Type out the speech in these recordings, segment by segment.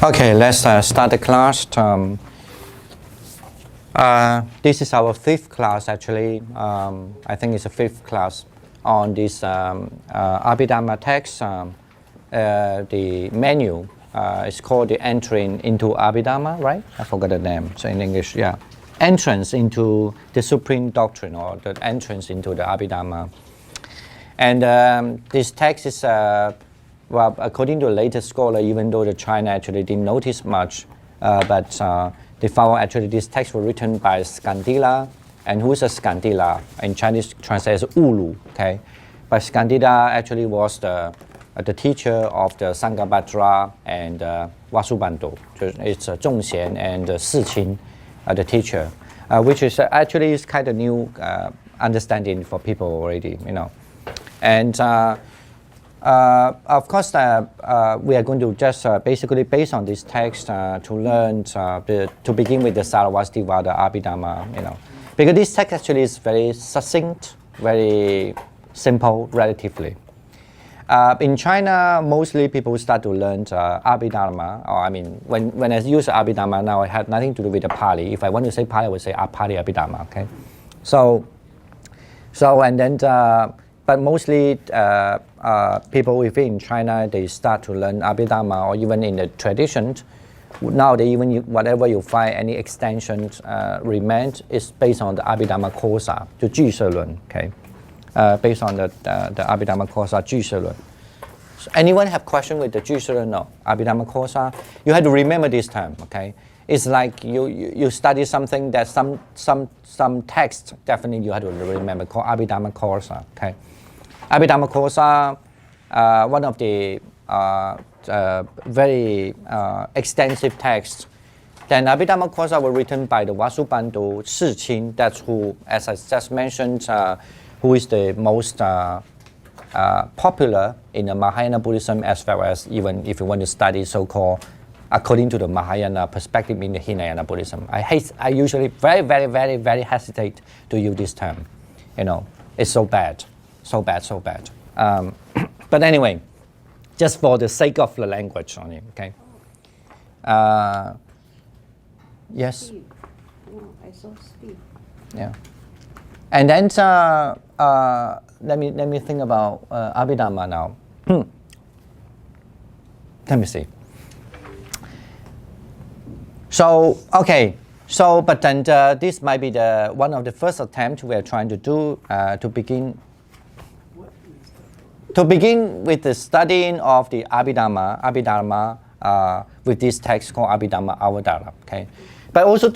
Okay, let's start the class. This is our fifth class actually. I think it's a fifth class on this Abhidharma text. The menu is called the entry into Abhidharma, right? I forgot the name. So in English, yeah. Entrance into the Supreme Doctrine, or the entrance into the Abhidharma. And this text is, well, according to the latest scholar, even though the China actually didn't notice much, but they found actually this text was written by Skandila. And who is a Skandila? In Chinese translates Ulu, okay? But Skandila actually was the teacher of the Sanghabhadra and Vasubandhu. It's Zhongxian and Siqing, the teacher, which is actually is kind of new understanding for people already, you know. And of course, we are going to just basically based on this text to learn to begin with the Sarvastivada Abhidharma, you know, because this text actually is very succinct, very simple, relatively. In China, mostly people start to learn Abhidharma, or I mean, when I use Abhidharma now, it had nothing to do with the Pali. If I want to say Pali, I would say Pali Abhidharma, okay? So and then, but mostly people within China, they start to learn Abhidharma, or even in the traditions. Now they even, whatever you find, any extensions remains is based on the Abhidharma Kosa, the Jishelun, okay? Based on the Abhidharma Kosa Jishelun. So anyone have question with the Jishelun? No. Abhidharma Kosa, you have to remember this term, okay? It's like you study something that some text definitely you have to remember called Abhidharma Kosa, okay? Abhidharma Kosa, one of the very extensive texts. Then Abhidharma Kosa was written by the Vasubandhu Siqing. That's who, as I just mentioned, who is the most popular in the Mahayana Buddhism, as well as even if you want to study so-called according to the Mahayana perspective in the Hinayana Buddhism. I usually very hesitate to use this term. You know, it's so bad. So bad. But anyway, just for the sake of the language on it, okay? Yes? Steve. No, I saw Steve. Yeah. And then let me think about Abhidharma now. Let me see. So, okay. So, but then this might be the one of the first attempts we are trying to do to begin with the studying of the Abhidharma with this text called Abhidharmavatar. Okay, but also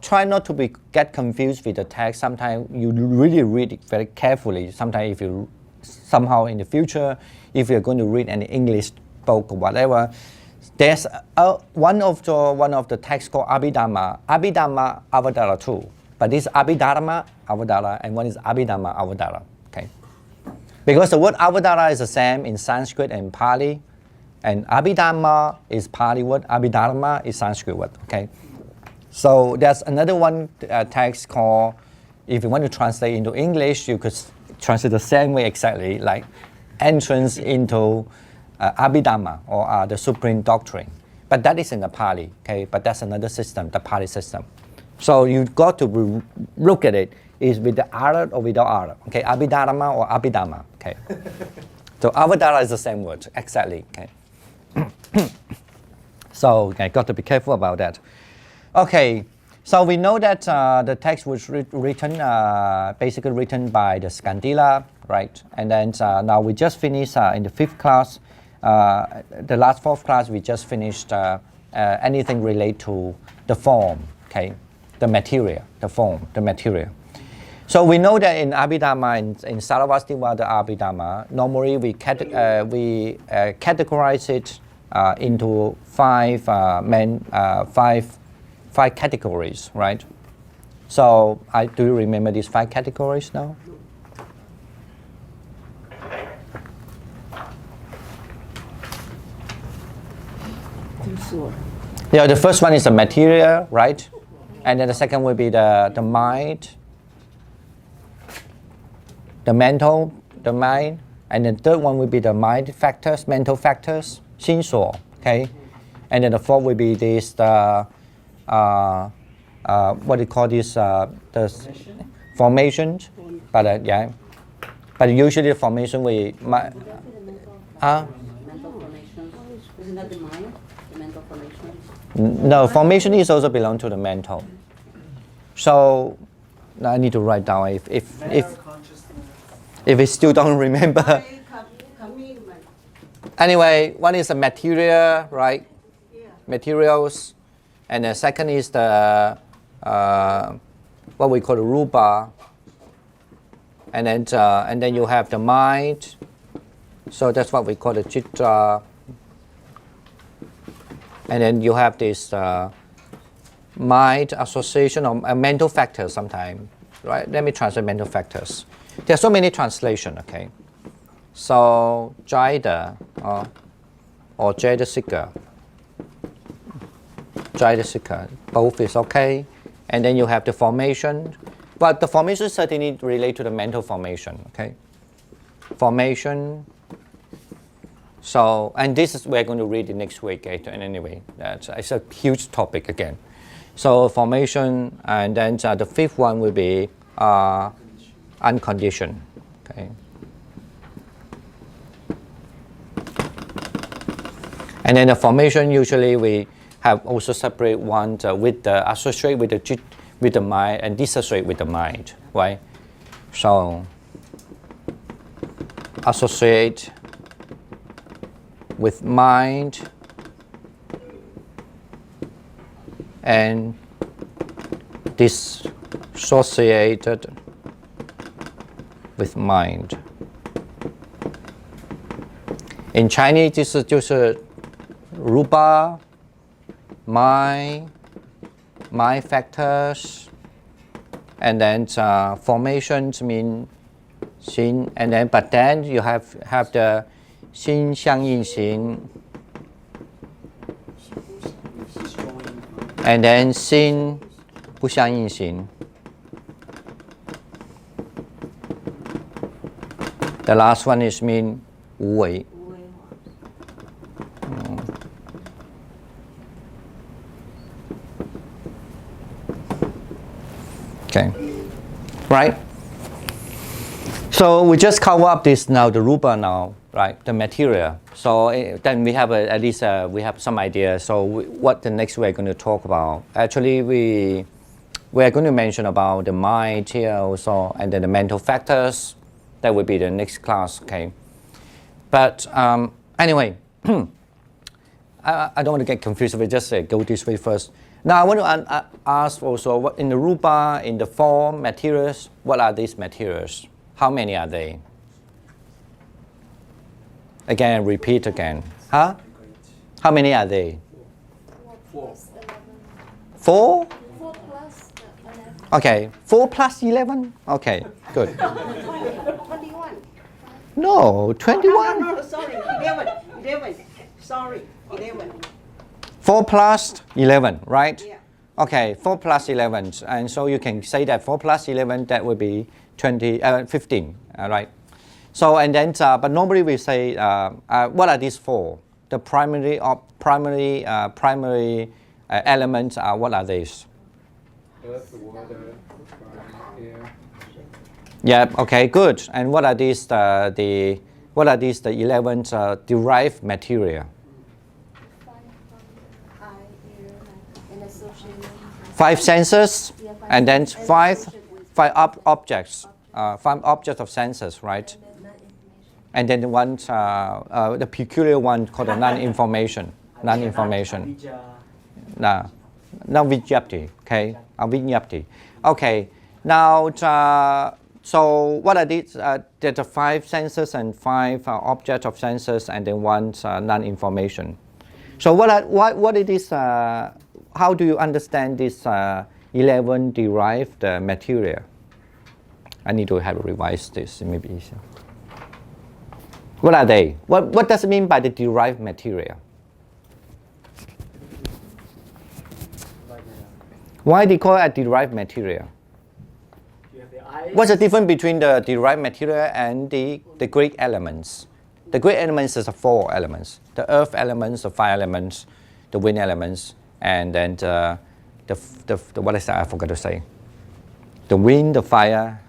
try not to get confused with the text. Sometimes you really read it very carefully. Sometimes if you somehow in the future, if you're going to read an English book or whatever, there's one of the texts called Abhidharmavatar too. But this Abhidharmavatar and one is Abhidharmavatar. Okay. Because the word Avadara is the same in Sanskrit and Pali, and Abhidharma is Pali word, Abhidharma is Sanskrit word, okay? So there's another one text called, if you want to translate into English, you could translate the same way exactly, like entrance into Abhidharma, or the Supreme Doctrine. But that is in the Pali, okay? But that's another system, the Pali system. So you've got to look at it. Is with the ara or without ara, okay? Abhidharma or Abhidharma, okay? So Avadara is the same word, exactly, okay? So I got to be careful about that. Okay, so we know that the text was basically written by the Skandila, right? And then now we just finished in the fifth class, the last fourth class, we just finished anything related to the form, okay? The material, the form, the material. So we know that in Abhidharma, in Sarvastivada Abhidharma, normally we categorize it into five categories, right? So do you remember these 5 categories now? Yeah, the first one is the material, right? And then the second will be the mind, the mind, and the third one will be the mind factors, mental factors, 心所, okay? And then the fourth will be this, what do you call this, the formation. But yeah, but usually the formation we, Mental formations. Isn't that the mind? The mental formations? no, formation is also belong to the mental. So I need to write down if we still don't remember. Anyway, one is the material, right? Yeah. Materials, and the second is the what we call the rupa, and then you have the mind. So that's what we call the chitta, and then you have this mind association or mental factors sometimes, right? Let me translate mental factors. There are so many translations, okay? So Jada or Jadasika, both is okay. And then you have the formation, but the formation certainly relate to the mental formation, okay? Formation. So, and this is we're going to read it next week. And anyway, it's a huge topic again. So formation, and then the fifth one will be unconditioned, okay? And then the formation, usually we have also separate one with the associate with the mind and dissociate with the mind, right? So associate with mind and dissociated with mind. In Chinese, this is just rupa, mind factors, and then formations mean xin, and then but then you have the xin xiang yin xin, and then xin bu xiang yin xin. The last one is mean wu wei. Okay, right? So we just cover up this now, the rupa now, right? The material. So then we have at least we have some idea. So what the next we're going to talk about? Actually, we are going to mention about the mind here also, and then the mental factors. That will be the next class, okay? But anyway, I don't want to get confused. We just go this way first. Now I want to ask also, what in the rupa, in the form, materials, what are these materials? How many are they? Again, repeat again. Huh? How many are they? 4. 4? 4 plus 11. Okay, 4 plus 11? Okay, good. 21. No, 21. No, sorry. 11. Sorry, 11. 4 plus 11, right? Yeah. Okay, 4 plus 11. And so you can say that 4 plus 11, that would be 15, right? So, and then, but normally we say, what are these 4? The primary elements are, what are these? Earth, water, fire, air. Yeah, okay, good. And what are these, the 11 derived material? 5 senses, and then 5 objects, 5 objects of senses, right? And then the one, the peculiar one called the non-information. Now vidyapti, okay? Vidyapti. Okay. Now, so what are these? There are 5 senses and 5 objects of senses, and then one non-information. So what it is? How do you understand this 11 derived material? I need to have a revise this. It may be easier. What are they? What does it mean by the derived material? Why do you call it derived material? What's the difference between the derived material and the Greek elements? The Greek elements is 4 elements: the earth elements, the fire elements, the wind elements, and then what is that? I forgot to say. The wind, the fire,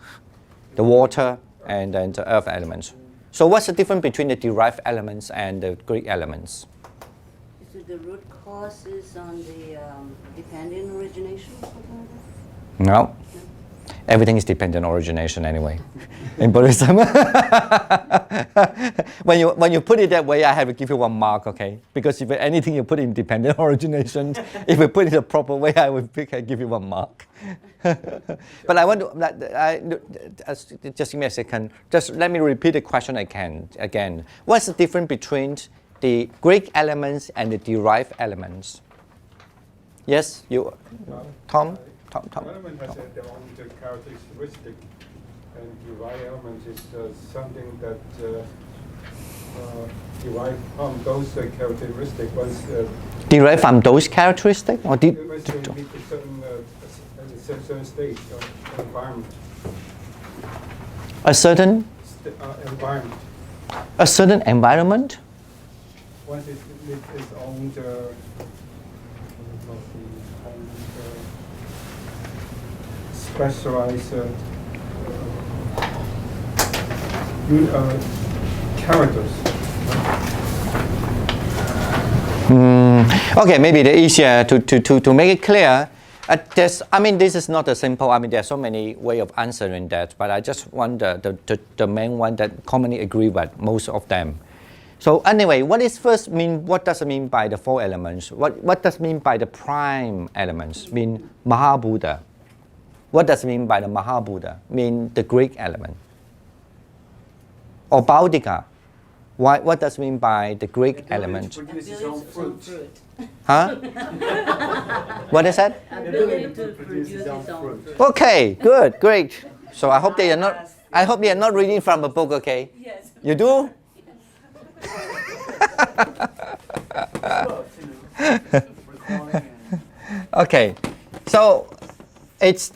the water, and then the earth elements. So what's the difference between the derived elements and the Greek elements? So the root cause is on the dependent origination? No. Everything is dependent on origination anyway. In Buddhism. when you put it that way, I have to give you 1 mark, okay? Because if anything you put in dependent origination, if you put it the proper way, I give you 1 mark. But I want to, just give me a second. Just let me repeat the question again. What's the difference between the Greek elements and the derived elements? Yes, you, Tom? Element has their own characteristic, and derived element is something that derived from those characteristics. Once derived from those characteristics, or once they meet a certain state or environment. A certain environment. A certain environment. Once it's own specialized characters. Okay, maybe the easier to make it clear. This is not a simple. There's so many ways of answering that, but I just want the main one that commonly agree with most of them. So anyway, what does it mean by the 4 elements? What does it mean by the prime elements? Mean Mahabuddha. What does it mean by the Mahabuddha? Mean the Greek element. Or Bauddhika. What does it mean by the Greek element? Produce its own fruit. Huh? What is that? Ability to produce its own fruit. Okay, good, great. So I hope they are not reading from a book, okay? Yes. You do? Okay, so if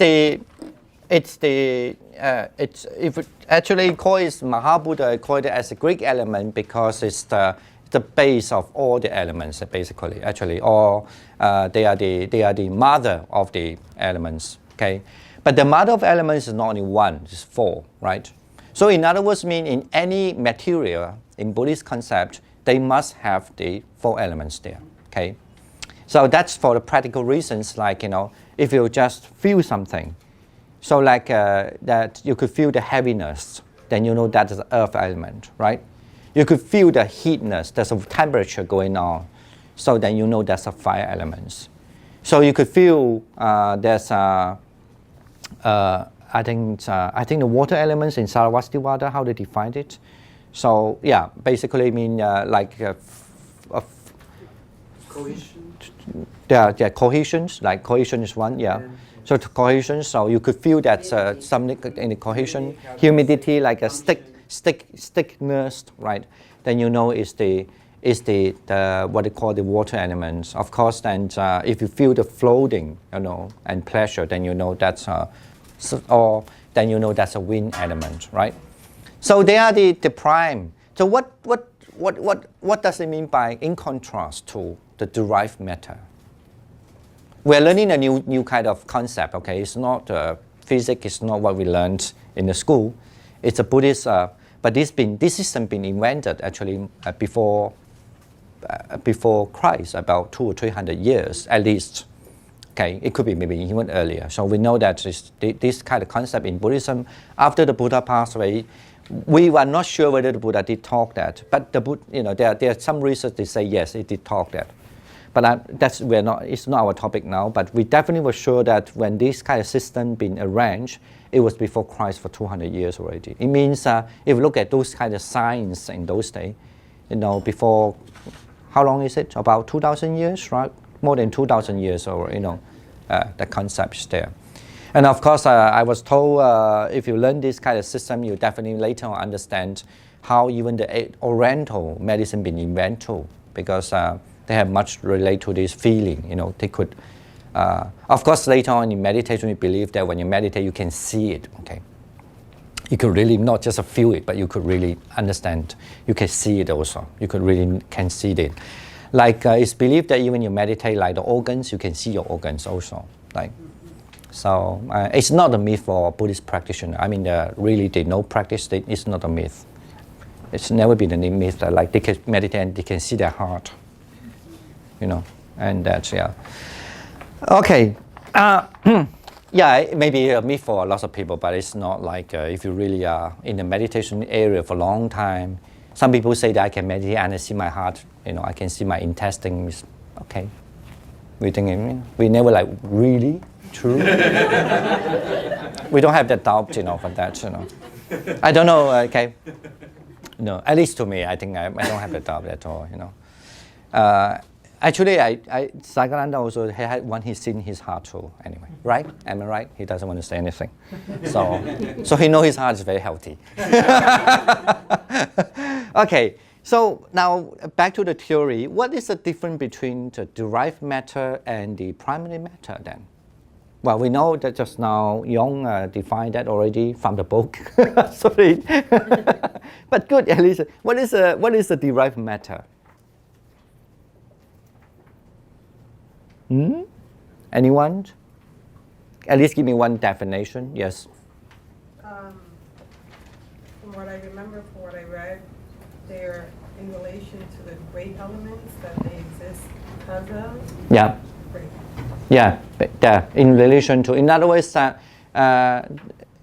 it actually call it Mahabuddha, I call it as a Greek element because it's the base of all the elements basically. Actually, all they are the mother of the elements. Okay, but the mother of elements is not only 1; it's 4, right? So in other words, mean in any material in Buddhist concept, they must have the 4 elements there. Okay, so that's for the practical reasons, like if you just feel something, so like that you could feel the heaviness, then that is the earth element, right? You could feel the heatness, there's a temperature going on, so then that's a fire element. So you could feel there's I think the water elements in Sarasvativada, how they define it. So yeah, basically mean Cohesion. Yeah, cohesions, like cohesion is 1, yeah. So cohesion, so you could feel that something in the cohesion, humidity, like a stickness, right? Then is the what they call the water elements. Of course, then if you feel the floating, and pleasure, then that's that's a wind element, right? So they are the prime. So what does it mean by in contrast to the derived matter? We're learning a new kind of concept. Okay, it's not physics. It's not what we learned in the school. It's a Buddhist, but this system been invented actually before Christ, about 200 or 300 years at least. Okay, it could be maybe even earlier. So we know that this kind of concept in Buddhism, after the Buddha passed away, we were not sure whether the Buddha did talk that. But there are some research that say yes, it did talk that. But it's not our topic now. But we definitely were sure that when this kind of system been arranged, it was before Christ for 200 years already. It means if you look at those kind of signs in those days, before, how long is it? About 2,000 years, right? More than 2,000 years, or the concept is there. And of course, I was told if you learn this kind of system, you definitely later on understand how even the Oriental medicine been invented, because they have much relate to this feeling. They could, of course, later on in meditation, we believe that when you meditate, you can see it. Okay, you could really not just feel it, but you could really understand. You can see it also. You could really can see it. Like it's believed that even you meditate like the organs, you can see your organs also. Like, so it's not a myth for Buddhist practitioner. I mean, really they know practice. It's not a myth. It's never been a myth that like they can meditate and they can see their heart. You know, and that's yeah. Okay. Yeah, it may be a myth for a lot of people, but it's not like if you really are in the meditation area for a long time. Some people say that I can meditate and I see my heart, you know, I can see my intestines. Okay. We think, we never like, really? True? We don't have that doubt, you know, for that, you know. I don't know, okay. No, at least to me, I think I don't have the doubt at all, you know. Actually, Sagaranda also had one, he's seen his heart too, anyway, right? Am I right? He doesn't want to say anything. So he knows his heart is very healthy. Okay, so now back to the theory. What is the difference between the derived matter and the primary matter then? Well, we know that just now Jung defined that already from the book. Sorry. But good, at least. What is the derived matter? Anyone? At least give me one definition. Yes. From what I remember, from what I read, they're in relation to the great elements that they exist because of. Yeah. Great. Yeah. In relation to, in other words,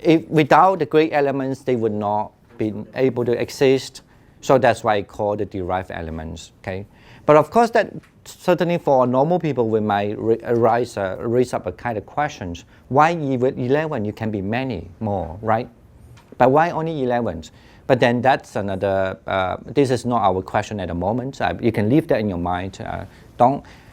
if without the great elements, they would not be able to exist. So that's why I call the derived elements. Okay. But of course, that certainly for normal people, we might raise up a kind of questions. Why 11? You can be many more, right? But why only 11? But then that's another. This is not our question at the moment. You can leave that in your mind.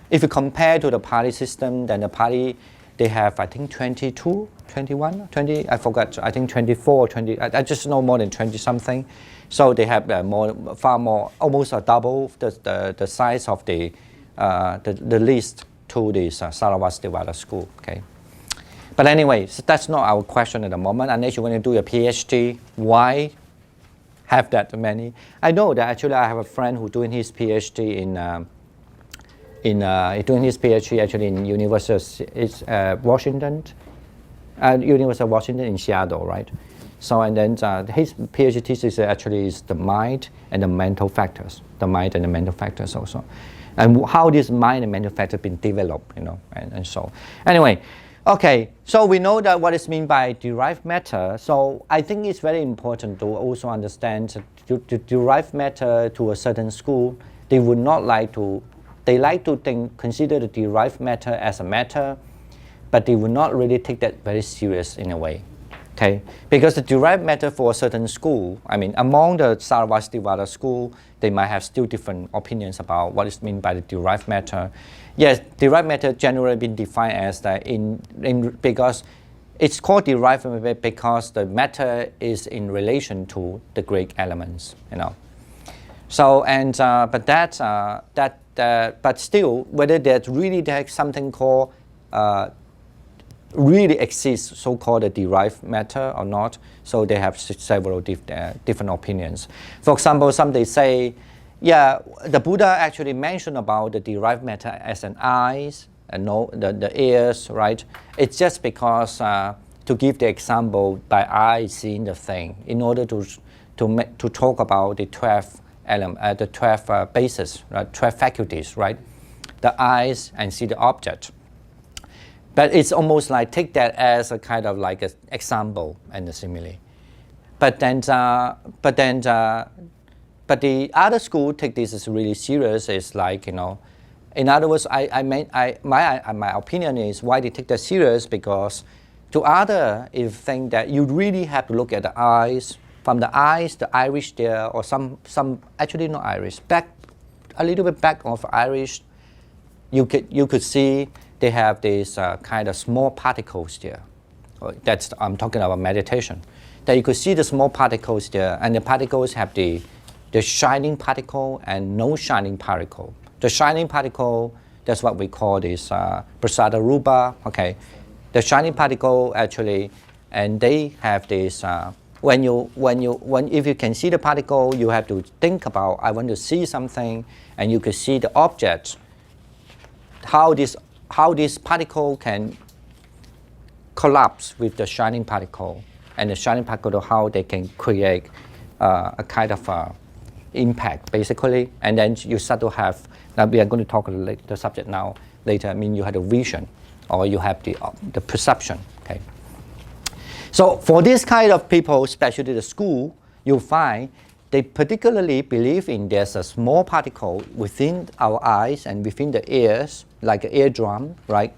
If you compare to the party system, then the party they have I think 22, 21, 20. I forgot. I think 24, 20. I just know more than 20 something. So they have far more, almost a double the size of the list to this Sarasvativada school. Okay, but anyway, so that's not our question at the moment. Unless you want to do your PhD, why have that many? I know that actually I have a friend who doing his PhD actually in University Washington, University of Washington in Seattle, right? So and then his PhD thesis actually is the mind and the mental factors, also, and how this mind and mental factor been developed, you know, and so. Anyway, okay, so we know that what is meant by derived matter. So I think it's very important to also understand the derived matter to a certain school. They would not like to. They like to consider the derived matter as a matter, but they would not really take that very serious in a way. Okay, because the derived matter for a certain school, I mean, among the Sarasvativada school, they might have still different opinions about what is meant by the derived matter. Yes, derived matter generally been defined as that because it's called derived matter because the matter is in relation to the Greek elements, you know. So and but still, whether there's something called really exists, so-called the derived matter or not. So they have several different opinions. For example, some they say, yeah, the Buddha actually mentioned about the derived matter as an eyes and no the ears, right? It's just because to give the example by eyes seeing the thing in order to talk about the 12 the 12 bases, right? 12 faculties, right? The eyes and see the object. But it's almost like take that as a kind of like an example and a simile. But the other school take this as really serious. It's like, you know, in other words, my opinion is why they take that serious, because to other if think that you really have to look at the eyes. From the eyes, the iris there, or some actually not iris, back a little bit back of iris, you could see. They have these kind of small particles there. That's I'm talking about meditation. That you could see the small particles there, and the particles have the shining particle and no shining particle. The shining particle, that's what we call this prasada rupa. Okay, the shining particle actually, and they have this if you can see the particle, you have to think about, I want to see something, and you can see the object, how this particle can collapse with the shining particle, and the shining particle, how they can create a kind of impact, basically. And then you start to have, now we are going to talk the subject now later, I mean you have the vision, or you have the perception, okay? So for this kind of people, especially the school, you'll find they particularly believe in there's a small particle within our eyes and within the ears, like an eardrum, right?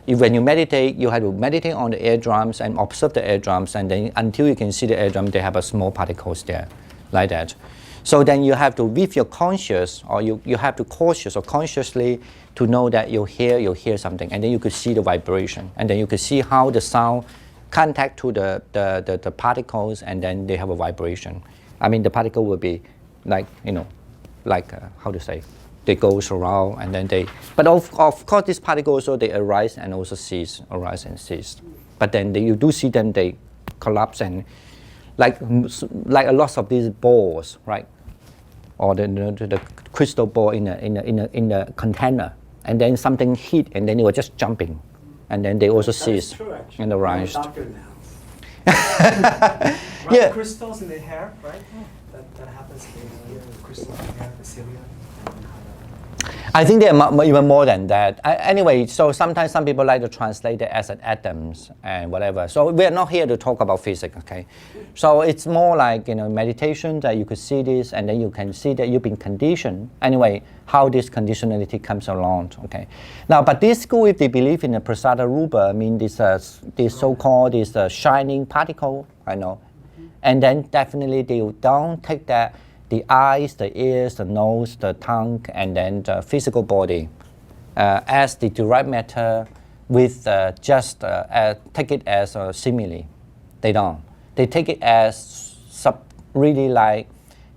When you meditate, you have to meditate on the eardrums and observe the eardrums, and then until you can see the eardrum, they have a small particles there, like that. So then you have to, with your conscious, or you have to cautious or consciously to know that you hear something, and then you could see the vibration, and then you could see how the sound contact to the particles, and then they have a vibration. I mean, the particle will be like, how to say, they goes around, and then they, but of course these particles also, they arise and also cease, arise and cease. But then you do see them, they collapse, and like a lot of these balls, right? Or the crystal ball in a container, and then something hit, and then it was just jumping, and then they also cease and arise. Yeah. Crystals in the hair, right? That happens in the crystals in the hair, the cilia. I think there are even more than that. Anyway, so sometimes some people like to translate it as an atoms and whatever. So we are not here to talk about physics, okay? So it's more like, meditation, that you could see this, and then you can see that you've been conditioned. Anyway, how this conditionality comes along, okay? Now, but this school, if they believe in the prasada rupa, I mean this so-called shining particle, I know, and then definitely they don't take that, the eyes, the ears, the nose, the tongue, and then the physical body as the derived matter with take it as a simile. They don't. They take it as really like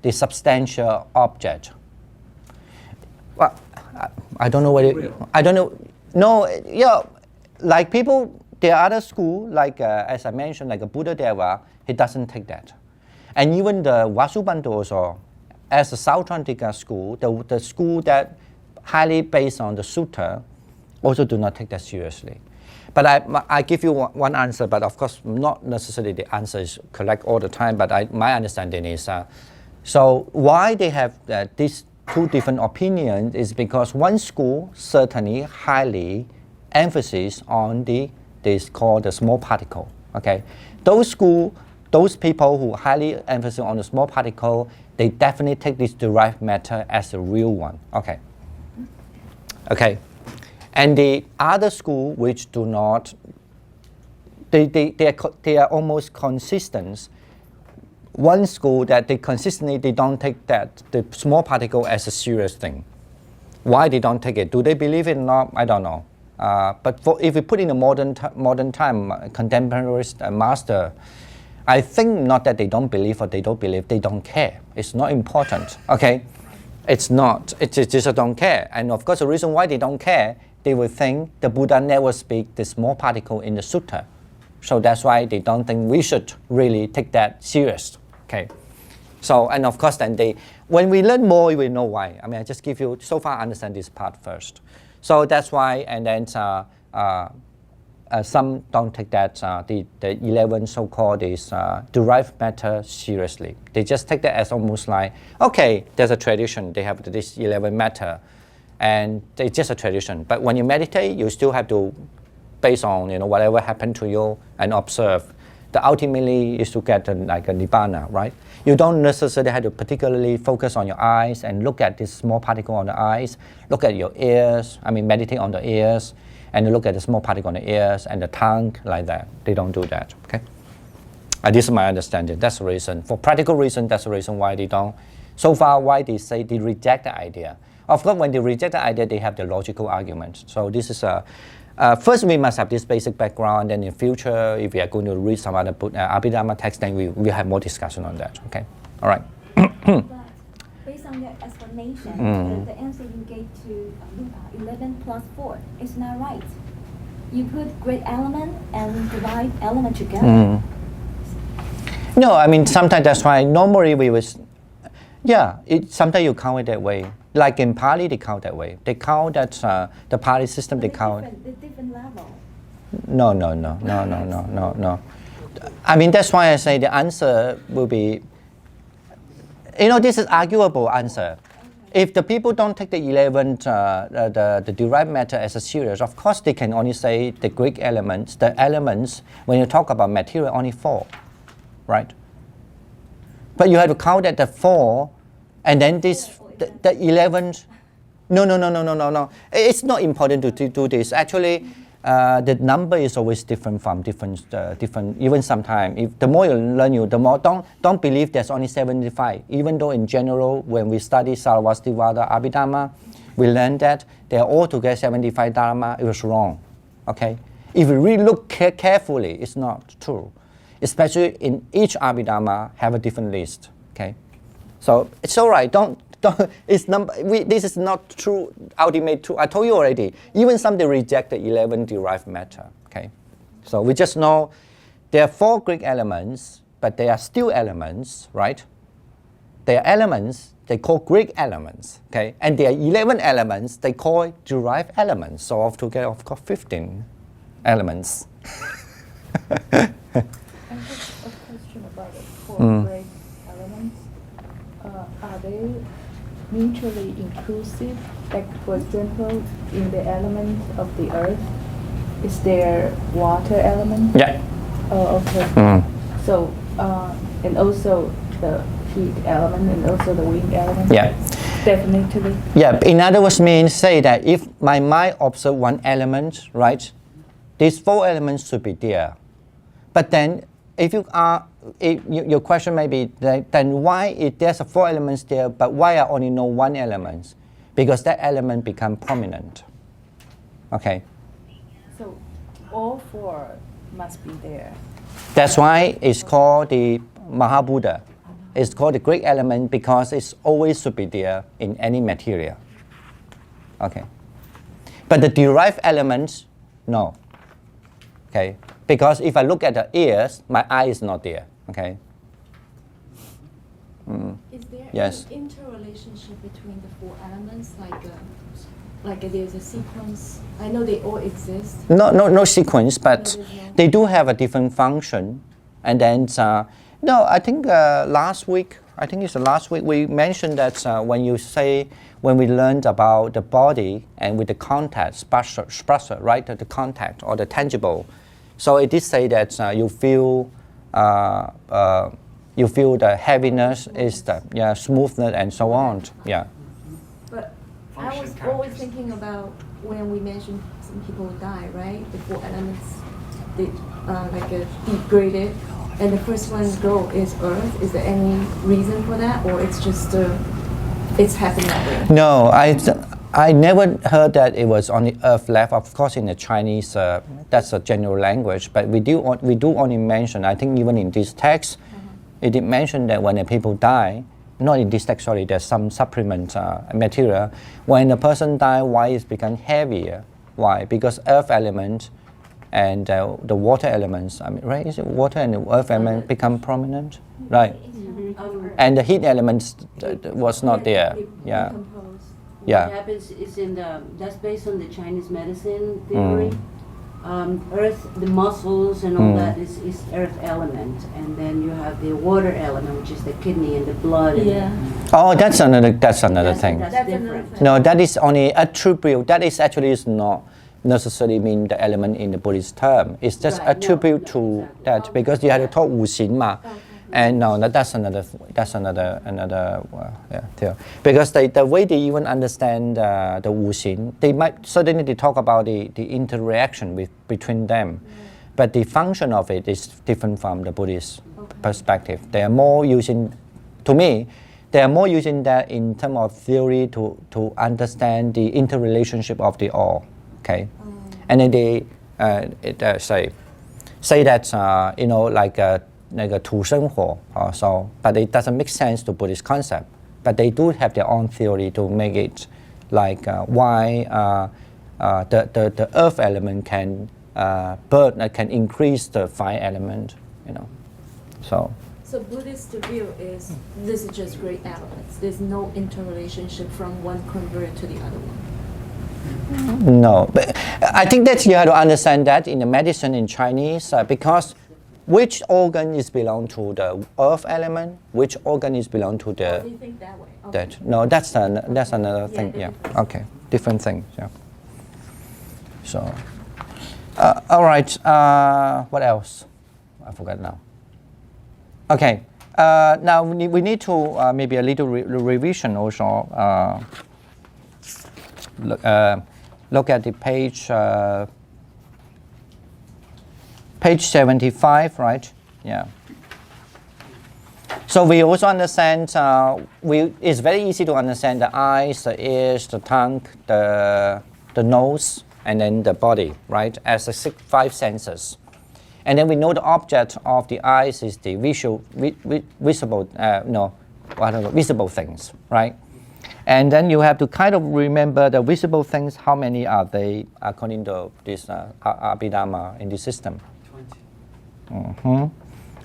the substantial object. Well, I don't know whether, I don't know. No, yeah, like people, there are other school, like as I mentioned, like a Buddha Deva, he doesn't take that. And even the Vasubandhu also, as a Sautrantika school, the school that highly based on the sutta, also do not take that seriously. But I give you one answer, but of course not necessarily the answer is correct all the time, but my understanding is, so why they have these two different opinions is because one school certainly highly emphasis on this called the small particle, okay? Those people who highly emphasize on the small particle, they definitely take this derived matter as the real one. Okay. Okay. And the other school which do not, they are almost consistent. One school that they consistently, they don't take that, the small particle as a serious thing. Why they don't take it? Do they believe it or not? I don't know. But if we put in a modern time, contemporary master, I think not that they don't believe or they don't believe, they don't care. It's not important, okay? It's not, it's just don't care. And of course the reason why they don't care, they will think the Buddha never speak the small particle in the sutta. So that's why they don't think we should really take that serious, okay? So, and of course then when we learn more, we will know why. I mean, I just give you, so far I understand this part first. So that's why, and then some don't take that, the 11 so-called derived matter seriously. They just take that as almost like, okay, there's a tradition, they have this 11 matter, and it's just a tradition. But when you meditate, you still have to, based on whatever happened to you, and observe. The ultimately is to get like a nibbana, right? You don't necessarily have to particularly focus on your eyes and look at this small particle on the eyes, look at your ears, I mean meditate on the ears, and look at the small particle on the ears and the tongue, like that. They don't do that, okay? This is my understanding. That's the reason. For practical reason, that's the reason why they don't. So far, why they say they reject the idea. Of course, when they reject the idea, they have the logical argument. So this is first we must have this basic background, and in future, if we are going to read some other Abhidharma text, then we have more discussion on that, okay? All right. But based on your explanation, the answer you gave to 11 plus 4 is not right. You put great element and divide element together. No, I mean sometimes that's why normally we was, yeah. Sometimes you count it that way. Like in Pali, they count that way. They count that the Pali system. They count. The different level. No. I mean that's why I say the answer will be. You know, this is arguable answer. If the people don't take the 11, the derived matter as a series, of course they can only say the Greek elements. The elements, when you talk about material, only 4, right? But you have to count at the 4, and then this, the 11. No. It's not important to do this. Actually, the number is always different from different. Even sometimes, if the more you learn, the more don't believe there's only 75. Even though in general, when we study Sarvastivada Abhidharma, we learn that they are all together 75 dharma. It was wrong. Okay, if you really look carefully, it's not true. Especially in each Abhidharma have a different list. Okay, so it's all right. Don't. It's number. This is not true. Ultimate truth. I told you already. Even some they reject the 11 derived matter. Okay, so we just know there are 4 Greek elements, but they are still elements, right? They are elements. They call Greek elements. Okay, and there are 11 elements. They call derived elements. So altogether, of course, 15 elements. I have a question about the 4 great elements. Are they mutually inclusive? Like, for example, in the element of the earth, is there water element? Yeah. Oh, okay. So, and also the heat element and also the wind element? Yeah. Definitely. Yeah, in other words, means say that if my mind observe one element, right, these 4 elements should be there. But then, if your question may be, then why if there's 4 elements there, but why I only know 1 element? Because that element become prominent. Okay. So, all 4 must be there. That's why it's called the Mahabuddha. It's called the Greek element because it's always should be there in any material. Okay. But the derived elements, no. Okay. Because if I look at the ears, my eye is not there. Okay. Is there Yes. an interrelationship between the 4 elements, like there's a sequence? I know they all exist. No sequence, but there's no- they do have a different function. And then, no, I think last week, we mentioned that when we learned about the body and with the contact, spasha, right, the contact or the tangible. So it did say that you feel the heaviness is the smoothness and so on. Yeah. But I Function was always characteristics. thinking about when we mentioned some people die, right? The 4 elements, they degraded, and the first one go is earth. Is there any reason for that, or it's just it's happened that way? No, I never heard that it was on the earth left. Of course, in the Chinese, that's a general language. But we do only mention. I think even in this text, it did mention that when the people die, not in this text. Sorry, there's some supplement material. When a person dies, why it's become heavier? Why? Because earth element and the water elements. I mean, right? Is it water and the earth element become prominent? Right. And the heat elements was not there. Yeah. What Yeah. happens is that's based on the Chinese medicine theory. Earth, the muscles and all that is earth element, and then you have the water element, which is the kidney and the blood. Yeah. Oh, that's another thing. That's That's different. another thing. No, that is only attribute. That is actually is not necessarily mean the element in the Buddhist term. It's just Right, no, attribute no, to exactly. that because you had to talk 五行嘛. And no, that's another theory. Because the way they even understand the Wu Xin, they might certainly talk about the interaction between them, but the function of it is different from the Buddhist perspective. They are more using, to me, they are more using that in terms of theory to understand the interrelationship of the all. Okay, and then they say that like a 土生火, so, but it doesn't make sense to Buddhist concept. But they do have their own theory to make it like why the earth element can burn, can increase the fire element, So So Buddhist view is this is just great elements. There's no interrelationship from one convert to the other one. No, but I think that you have to understand that in the medicine in Chinese, because which organ is belong to the earth element, which organ is belong to the You think that way? Okay. that. No, that's another thing. they're Yeah. different. Okay. Different thing. Yeah. So, all right. What else? I forgot now. Okay. Now we need to maybe a little revision also. Look at the page. Page 75, right? Yeah. So we also understand. It's very easy to understand the eyes, the ears, the tongue, the nose, and then the body, right? As the five senses. And then we know the object of the eyes is the visible things, right? And then you have to kind of remember the visible things. How many are they according to this Abhidharma in the system? 20.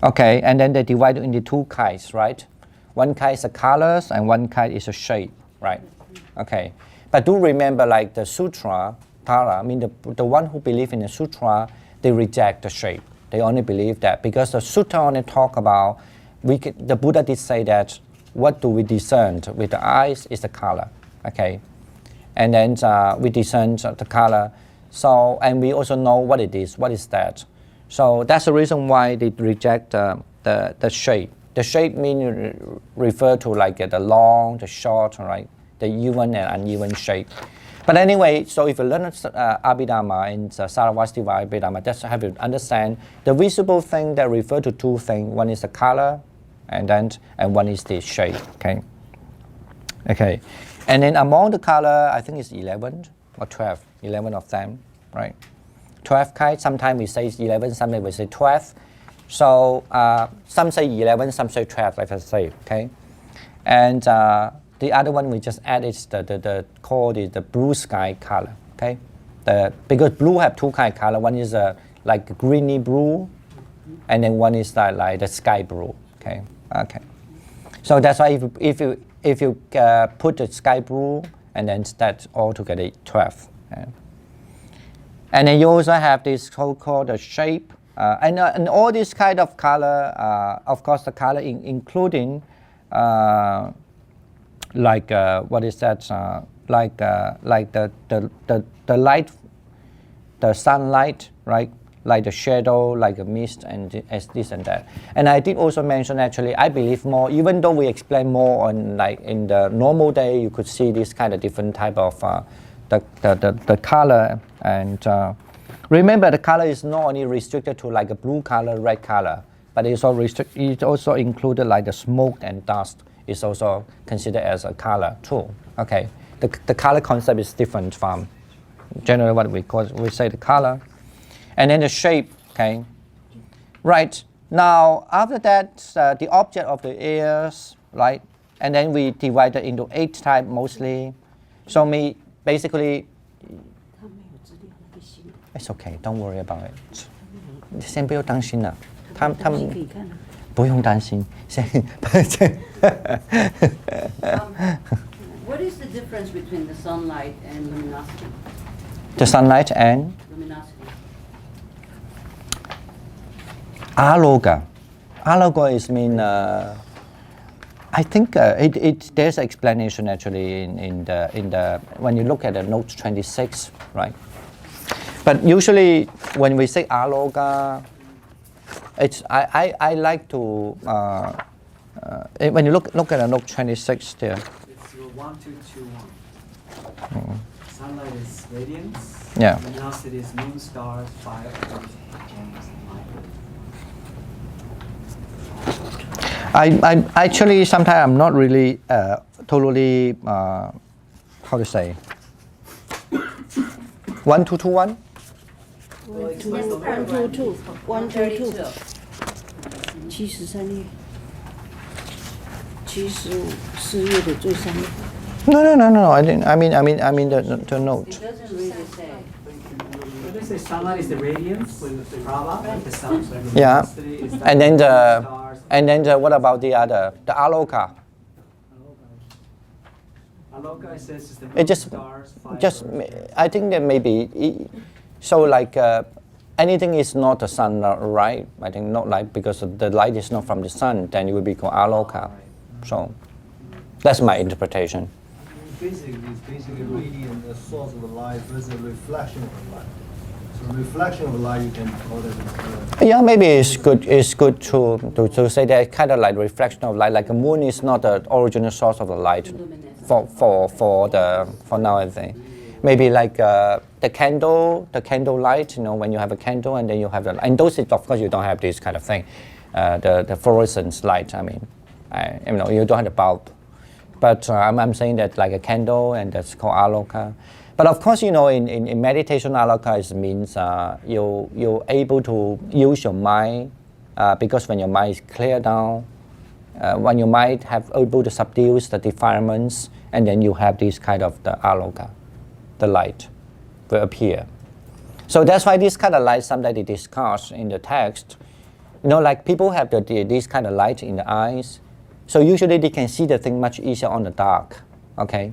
Okay, and then they divide it into two kinds, right? One kind is the colors and one kind is a shape, right? Okay, but do remember, like the sutra, Tara, I mean the one who believe in the sutra, they reject the shape. They only believe that because the sutra only talk about, the Buddha did say that what do we discern with the eyes is the color, okay? And then we discern the color, so, and we also know what it is, what is that? So that's the reason why they reject the shape. The shape means refer to like the long, the short, right? The even and uneven shape. But anyway, so if you learn Abhidharma in Sarvastiva Abhidharma, just have to understand the visible thing that refer to two things. One is the color, and one is the shape. Okay. Okay, and then among the color, I think it's 11 or 12. 11 of them, right? 12 kinds. Sometimes we say 11, sometimes we say 12. So some say 11, some say 12, like I say. Okay, and the other one we just added is called the blue sky color. Okay, because blue have two kind of color. One is like greeny blue, and then one is like the sky blue. Okay, okay. So that's why if you put the sky blue and then that all together 12. Okay? And then you also have this so-called the shape, and all this kind of color. Of course, the color including. Like what is that? Like the light, the sunlight, right? Like the shadow, like a mist, and as this and that. And I did also mention actually, I believe more. Even though we explain more on like in the normal day, you could see this kind of different type of the color. And remember, the color is not only restricted to like a blue color, red color, but it's also included like the smoke and dust. Is also considered as a color too. Okay, the color concept is different from generally what we say the color, and then the shape. Okay, right. Now after that, the object of the ears, right, and then we divide it into 8 types mostly. So basically, it's okay. Don't worry about it. 先不要担心了，他们。不用担心。What is the difference between the sunlight and luminosity? The sunlight and Luminosity. aloga. Aloga is mean. I think there's an explanation actually in the when you look at the note 26, right? But usually when we say aloga. I like to when you look at the note 26 there. It's your 1, 2, 2, 1. Sunlight is radiance. Yeah. Luminosity is moon, stars, fire, earth, and light. I actually sometimes I'm not really totally how to say 1, 2, 2, 1. 1, 2, 2, 1, 2, 2. 73页，74页的最上面。No. I didn't. I mean the note. It doesn't really say. When they say sunlight is the radiance, Prabha, like the sun, so Yeah. luminosity is And then the stars, And then what about the other, the aloka? Aloka says is the It moon, just, stars, fire, just, earth. I think that maybe, so like anything is not the sun, right? I think not like, because the light is not from the sun, then it would be called aloka. So that's my interpretation. Basically, it's basically radiant, the source of the light versus reflection of the light. So reflection of the light, you can call it. Yeah, maybe it's good. It's good to say that kind of like reflection of light. Like a moon is not the original source of the light for now. I think maybe like the candle light. You know, when you have a candle and then you have and those of course you don't have this kind of thing. The fluorescence light. I mean, you know, you don't have the bulb. But I'm saying that like a candle, and that's called aloka. But of course, you know, in meditation, aloka means you're able to use your mind, because when your mind is clear down, when your mind have able to subdue the defilements, and then you have this kind of the aloka, the light will appear. So that's why this kind of light sometimes they discuss in the text. You know, like people have this kind of light in the eyes. So usually they can see the thing much easier on the dark, okay?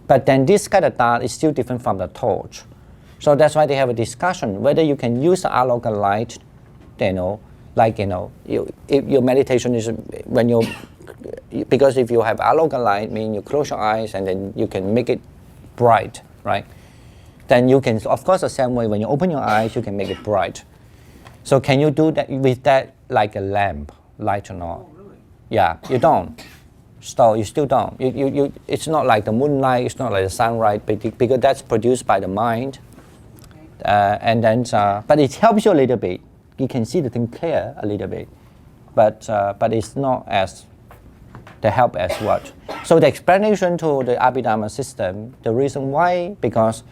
But then this kind of dark is still different from the torch. So that's why they have a discussion whether you can use the aloka light, you know, like, you know, if your meditation is when you, because if you have aloka light, mean you close your eyes and then you can make it bright, right? Then you can, of course, the same way when you open your eyes, you can make it bright. So can you do that with that like a lamp, light or not? Yeah, you don't. So you still don't. It's not like the moonlight. It's not like the sunlight, because that's produced by the mind. And then, but it helps you a little bit. You can see the thing clear a little bit, but it's not as the help as what. So the explanation to the Abhidharma system, the reason why, because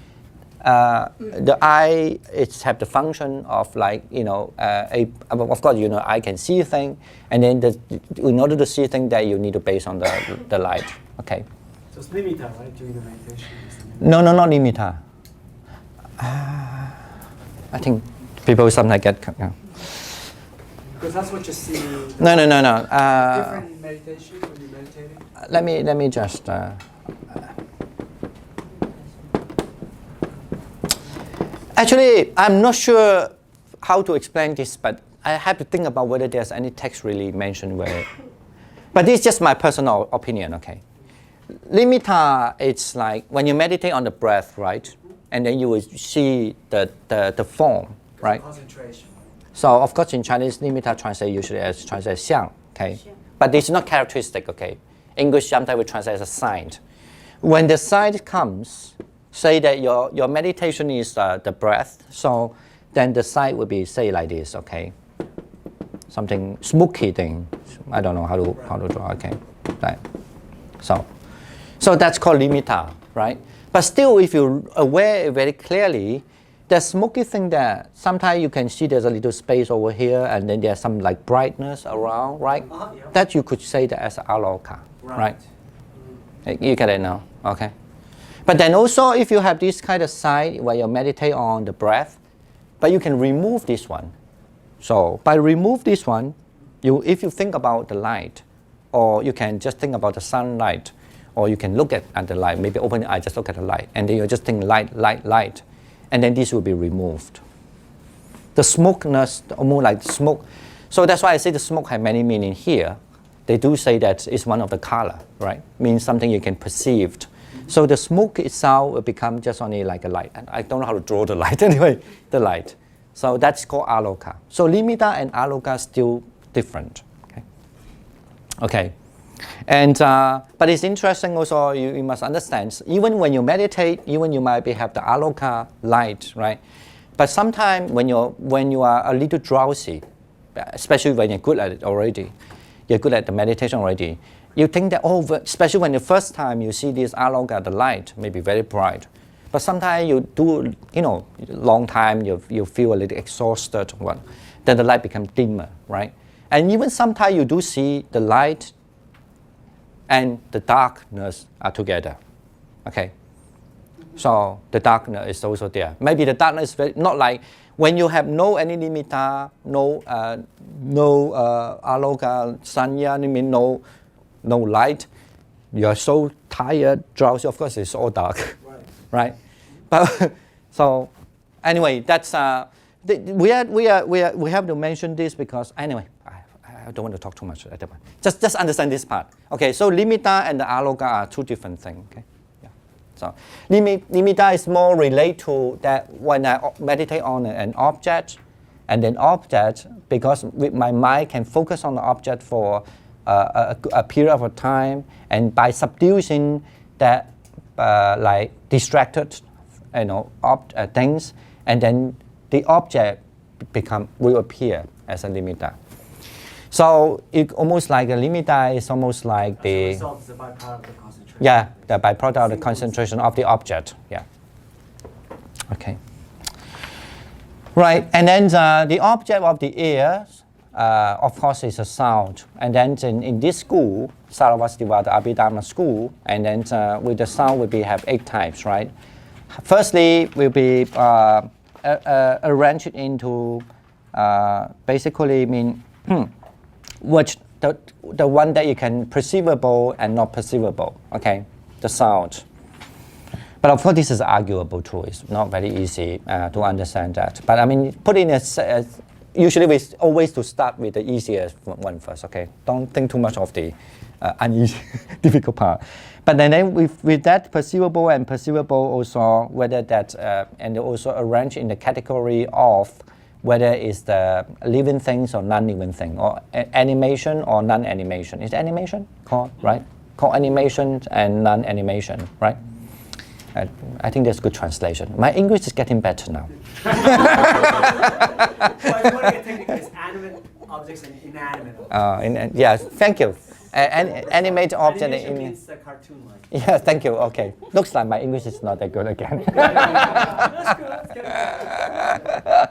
the eye, it's have the function of like, you know, of course, you know, I can see things, and then in order to see things that you need to base on the light, okay? So it's limita, right, during the meditation? No, not limita. I think people sometimes get, Because that's what you see. No. Different in meditation when you're meditating? Let me just, actually, I'm not sure how to explain this, but I have to think about whether there's any text really mentioned where. But this is just my personal opinion, okay? Limita, it's like when you meditate on the breath, right? And then you will see the form, right? Concentration. So of course in Chinese, limita translate usually as translate 相, okay? But it's not characteristic, okay? English sometimes we translate as a sign. When the sign comes, say that your meditation is the breath, so then the sign will be say like this, okay? Something smoky thing. I don't know how to draw, okay? Right. So that's called limita, right? But still, if you're aware very clearly, the smoky thing there, sometimes you can see there's a little space over here, and then there's some like brightness around, right? Yeah. That you could say that as aloka, right? You get it now, okay? But then also, if you have this kind of side where you meditate on the breath, but you can remove this one. So by remove this one, if you think about the light, or you can just think about the sunlight, or you can look at the light, maybe open your eye, just look at the light, and then you just think light, and then this will be removed. The smokeness, almost like smoke. So that's why I say the smoke has many meanings here. They do say that it's one of the color, right? Means something you can perceive. So the smoke itself will become just only like a light. And I don't know how to draw the light anyway, the light. So that's called aloka. So limita and aloka are still different. Okay. And but it's interesting also, you must understand, even when you meditate, even you might have the aloka light, right? But sometimes when you are a little drowsy, especially when you're good at it already, you're good at the meditation already, you think that, especially when the first time you see this aloka, the light may be very bright. But sometimes you do, long time, you feel a little exhausted, then the light becomes dimmer, right? And even sometimes you do see the light and the darkness are together, okay? So the darkness is also there. Maybe the darkness is not like when you have no any nimitta, no aloka, sanya, no light. You are so tired, drowsy. Of course, it's all dark, right? But so anyway, that's we have to mention this because anyway, I don't want to talk too much at that point. Just understand this part. Okay, so nimitta and the aloka are two different things. Okay, yeah. So nimitta is more related to that when I meditate on an object, and then object because my mind can focus on the object for a period of time, and by subduing that like distracted, things, and then the object will appear as a nimitta. So it almost like a nimitta is almost like the result is a byproduct of the concentration. Yeah, the byproduct of the concentration of the object. Yeah. Okay. Right, and then the object of the ear, of course, is a sound. And then in this school, Sarvastivada Abhidharma school, and then with the sound we have 8 types, right? Firstly, will be arranged into basically mean which the one that you can perceivable and not perceivable. Okay, the sound. But of course, this is arguable too. It's not very easy to understand that. But I mean, put in usually we always to start with the easiest one first. Okay, don't think too much of the uneasy, difficult part. But then with that perceivable and perceivable also whether that and also arranged in the category of whether it's the living things or non-living thing, or animation or non-animation. Is animation called, right? Called animation and non-animation, right? I think that's good translation. My English is getting better now. Well, if you want to get technical, it's animate objects and inanimate. Yeah, thank you. Animate object. Animation means cartoon-like. Yeah, thank you. Okay. Looks like my English is not that good again. That's good.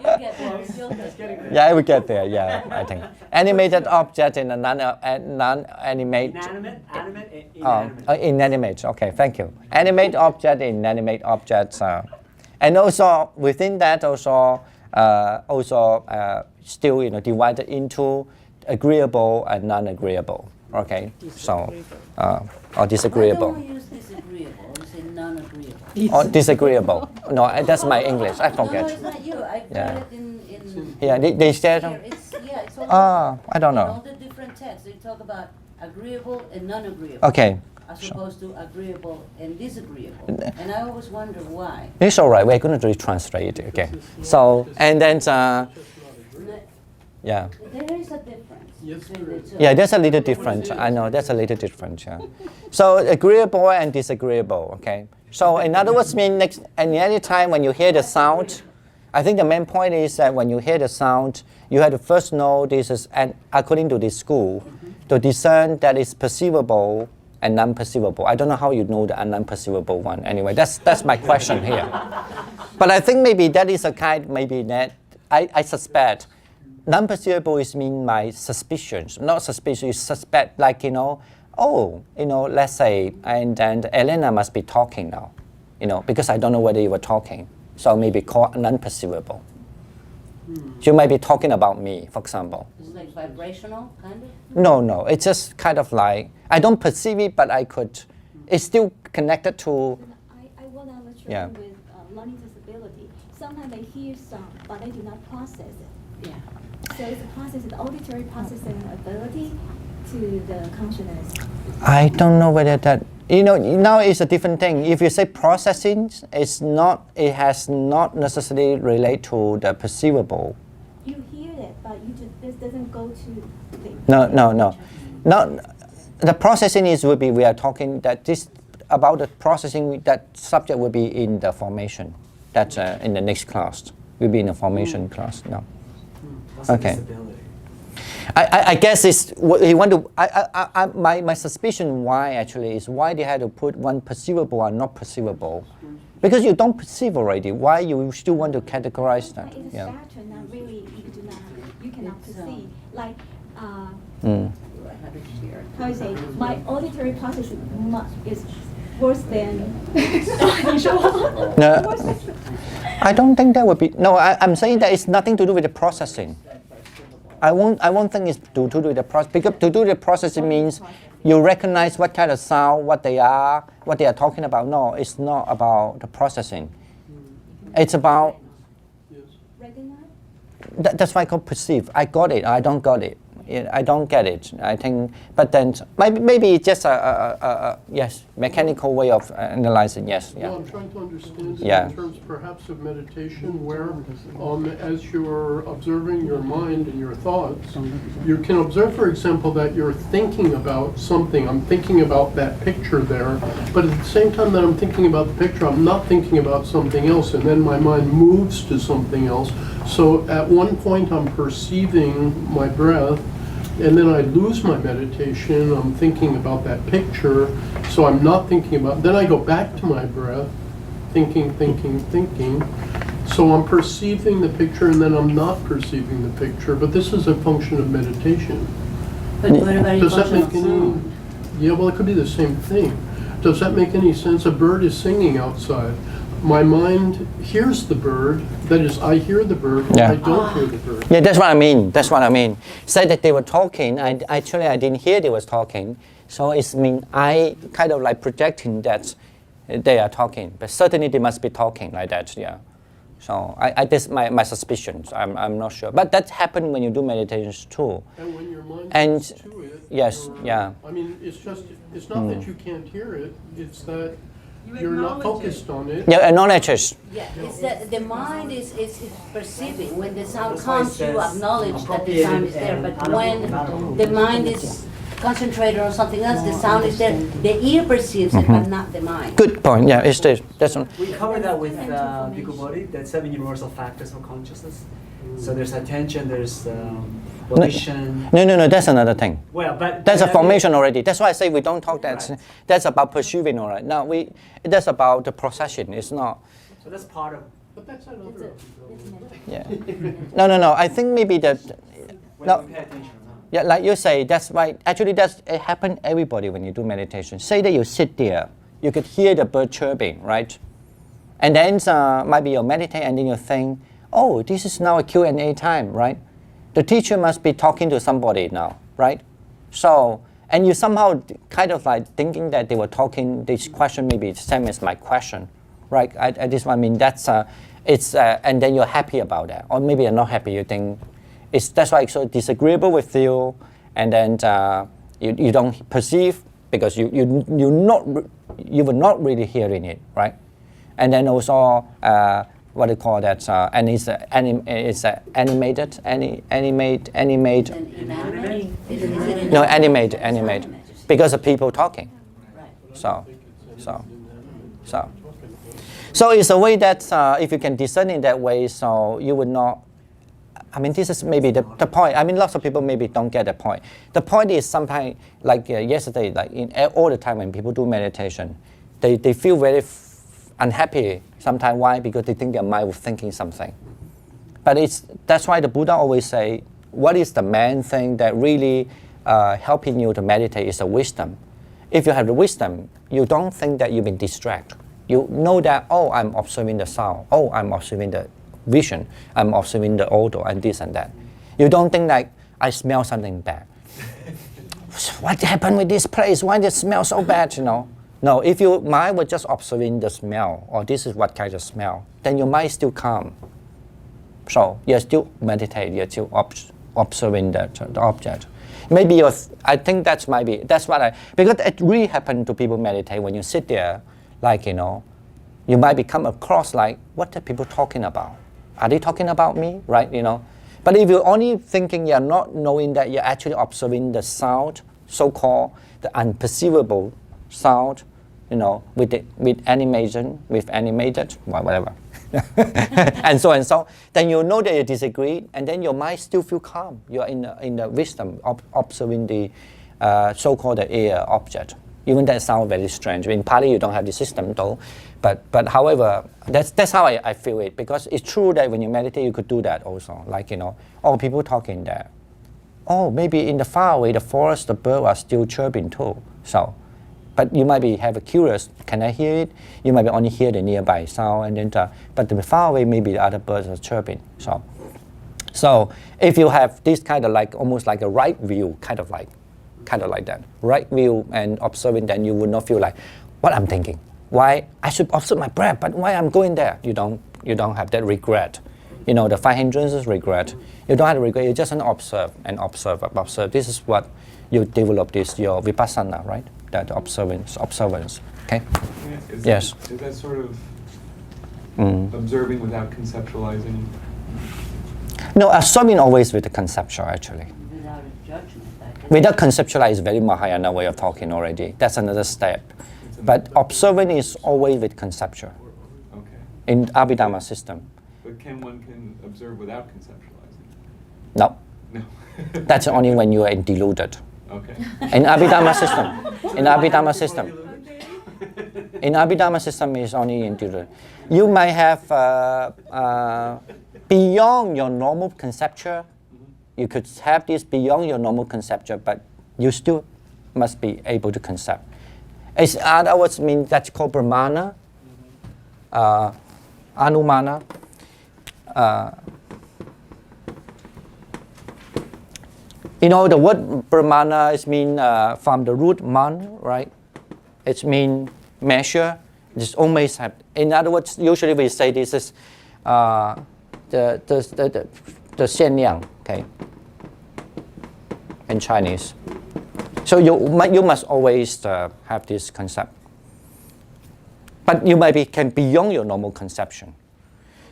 You'll get there. You'll get there. Yeah, I will get there. Yeah, I think animated object in a non-animate. Animate, inanimate. Inanimate. Okay, thank you. Animate object, inanimate objects, and also within that also still divided into agreeable and non-agreeable. Okay, so or disagreeable. Why don't we use disagreeable? We say non-agreeable. Or disagreeable. No, that's my English. I No, forget. it's not you. I got it in Yeah, they said. here. It's all I don't in know. all the different texts. They talk about agreeable and non-agreeable. Okay. As opposed to agreeable and disagreeable. And I always wonder why. It's all right. We're going to retranslate it again. So and then yeah. There is a difference between the two. Yeah, there's a little different. I know there's a little different. Yeah. So agreeable and disagreeable. Okay. So in other words, any time when you hear the sound, I think the main point is that when you hear the sound, you have to first know this is, and according to this school, to discern that is perceivable and non-perceivable. I don't know how you know the non-perceivable one. Anyway, that's my question here. But I think maybe that is a kind. Maybe that I suspect. Non-perceivable is mean my suspicions, not suspicion. You suspect like let's say, and then Elena must be talking now, because I don't know whether you were talking, so maybe called non-perceivable. You might be talking about me, for example. It's like vibrational, kind of? No, it's just kind of like I don't perceive it, but I could. It's still connected to. I want to illustrate Yeah. with learning disability. Sometimes they hear sound, but they do not process it. Yeah. So it's a process, the auditory processing ability to the consciousness. I don't know whether that. Now it's a different thing. If you say processing, it has not necessarily relate to the perceivable. You hear it, but this doesn't go to the... No. The processing we are talking that this about the processing, that subject will be in the formation. That's in the next class. Will be in the formation class now. That's Okay. disability. I guess it's what he want to. My suspicion why actually is why they had to put one perceivable and not perceivable, because you don't perceive already. Why you still want to categorize that? It's a factor, not really, you cannot It's, perceive. Like, I have it here. how you say, my auditory process is worse than usual. No, I don't think that would be. No, I'm saying that it's nothing to do with the processing. I won't think it's to do with the process, because to do with the processing means you recognize what kind of sound, what they are talking about. No, it's not about the processing. It's about. That's why I call perceive. I got it. I don't got it. I don't get it. I think, but then maybe it's just a yes, mechanical way of analyzing. Yes, yeah. Well, I'm trying to understand it Yeah. in terms perhaps of meditation, where as you're observing your mind and your thoughts, you can observe, for example, that you're thinking about something. I'm thinking about that picture there, but at the same time that I'm thinking about the picture, I'm not thinking about something else, and then my mind moves to something else. So at one point I'm perceiving my breath, and then I lose my meditation, I'm thinking about that picture, so I'm not thinking about, then I go back to my breath, thinking. So I'm perceiving the picture and then I'm not perceiving the picture, but this is a function of meditation. But what about Does that emotional make any, sound? yeah, well, it could be the same thing. Does that make any sense? A bird is singing outside. My mind hears the bird, that is, I hear the bird, Yeah. I don't hear the bird. Yeah, that's what I mean. That's what I mean. Say that they were talking. I didn't hear they was talking. So it's mean I kind of like projecting that they are talking, but certainly they must be talking like that. Yeah. So this my suspicions. I'm not sure, but that happens when you do meditations too. And when your mind And goes to it, yes, yeah. I mean, it's not that you can't hear it, it's that you're not focused on it. Yeah, acknowledges. Yeah, it's that the mind is perceiving. When the sound That's why it comes, you says acknowledge that the sound is there. But when the mind is concentrated on something else, the sound is there. The ear perceives it, but not the mind. Good point. Yeah, it's this. That's one. We covered that with Bhikkhu Bodhi, the 7 universal factors of consciousness. So there's attention, there's volition. No, that's another thing. Well, but That's a formation already. That's why I say we don't talk that. Right. That's about perceiving, all right. Now that's about the procession. It's not. So that's part of. But that's another. Yeah. No. I think maybe that. When No. we pay attention. Yeah, like you say, that's right. Actually, it happens everybody when you do meditation. Say that you sit there, you could hear the bird chirping, right? And then maybe you meditate and then you think, oh, this is now a Q&A time, right? The teacher must be talking to somebody now, right? So, and you somehow kind of like thinking that they were talking, this question maybe the same as my question, right? This one, I mean, that's, and then you're happy about that. Or maybe you're not happy, you think, that's why it's so disagreeable with you, and then you don't perceive because you were not really hearing it, right? And then also what do you call that? And it's animated, animate. Inanimate? No, animate, because of people talking. Right. So it's a way that if you can discern in that way, so you would not. I mean, this is maybe the point. I mean, lots of people maybe don't get the point. The point is sometimes, like yesterday, like all the time when people do meditation, they feel very unhappy sometimes. Why? Because they think their mind was thinking something. But that's why the Buddha always say, what is the main thing that really helping you to meditate is the wisdom. If you have the wisdom, you don't think that you've been distracted. You know that, oh, I'm observing the sound. Oh, I'm observing the vision, I'm observing the odor and this and that. You don't think like, I smell something bad. What happened with this place? Why does it smell so bad, you know? No, if your mind was just observing the smell, or this is what kind of smell, then your mind is still calm. So you're still meditating, you're still observing the object. Maybe I think that's because it really happened to people meditate when you sit there, like, you know, you might become across like, what are people talking about? Are they talking about me, right? You know, but if you're only thinking, you're not knowing that you're actually observing the sound, so-called the unperceivable sound, you know, with animation, with animated, whatever, and so, then you know that you disagree, and then your mind still feel calm. You're in the wisdom of observing the so-called the air object. Even that sounds very strange. In Pali, you don't have the system though. But however, that's how I feel it, because it's true that when you meditate, you could do that also. Like, you know, oh, people talking there. Oh, maybe in the far away, the forest, the birds are still chirping too. So But you might be have a curious, can I hear it? You might be only hear the nearby sound, and then but the far away maybe the other birds are chirping. So if you have this kind of like almost like a right view, kind of like that, right view and observing, then you would not feel like what I'm thinking. Why I should observe my breath, but why I'm going there? You don't have that regret. You know, the 5 hindrances regret. You don't have to regret. You just observe and observe. This is what you develop your vipassana, right? That observance. Okay. Yes. Is that sort of observing without conceptualizing? No, observing always with the conceptual actually. Without a judgment. Without conceptualize is very Mahayana way of talking already. That's another step. But observing is always with conceptual. Okay. In Abhidharma system. But one can observe without conceptualizing? No. No. That's only when you are deluded. Okay. In Abhidharma system is only in deluded. You might have beyond your normal conceptual. You could have this beyond your normal conceptual, but you still must be able to concept. In other words, mean that's called Brahmana, Anumana. You know, the word Brahmana is mean from the root man, right? It's mean measure. It's always have. In other words, usually we say this is the 限量, okay, in Chinese. So you must always have this concept. But you might can beyond your normal conception.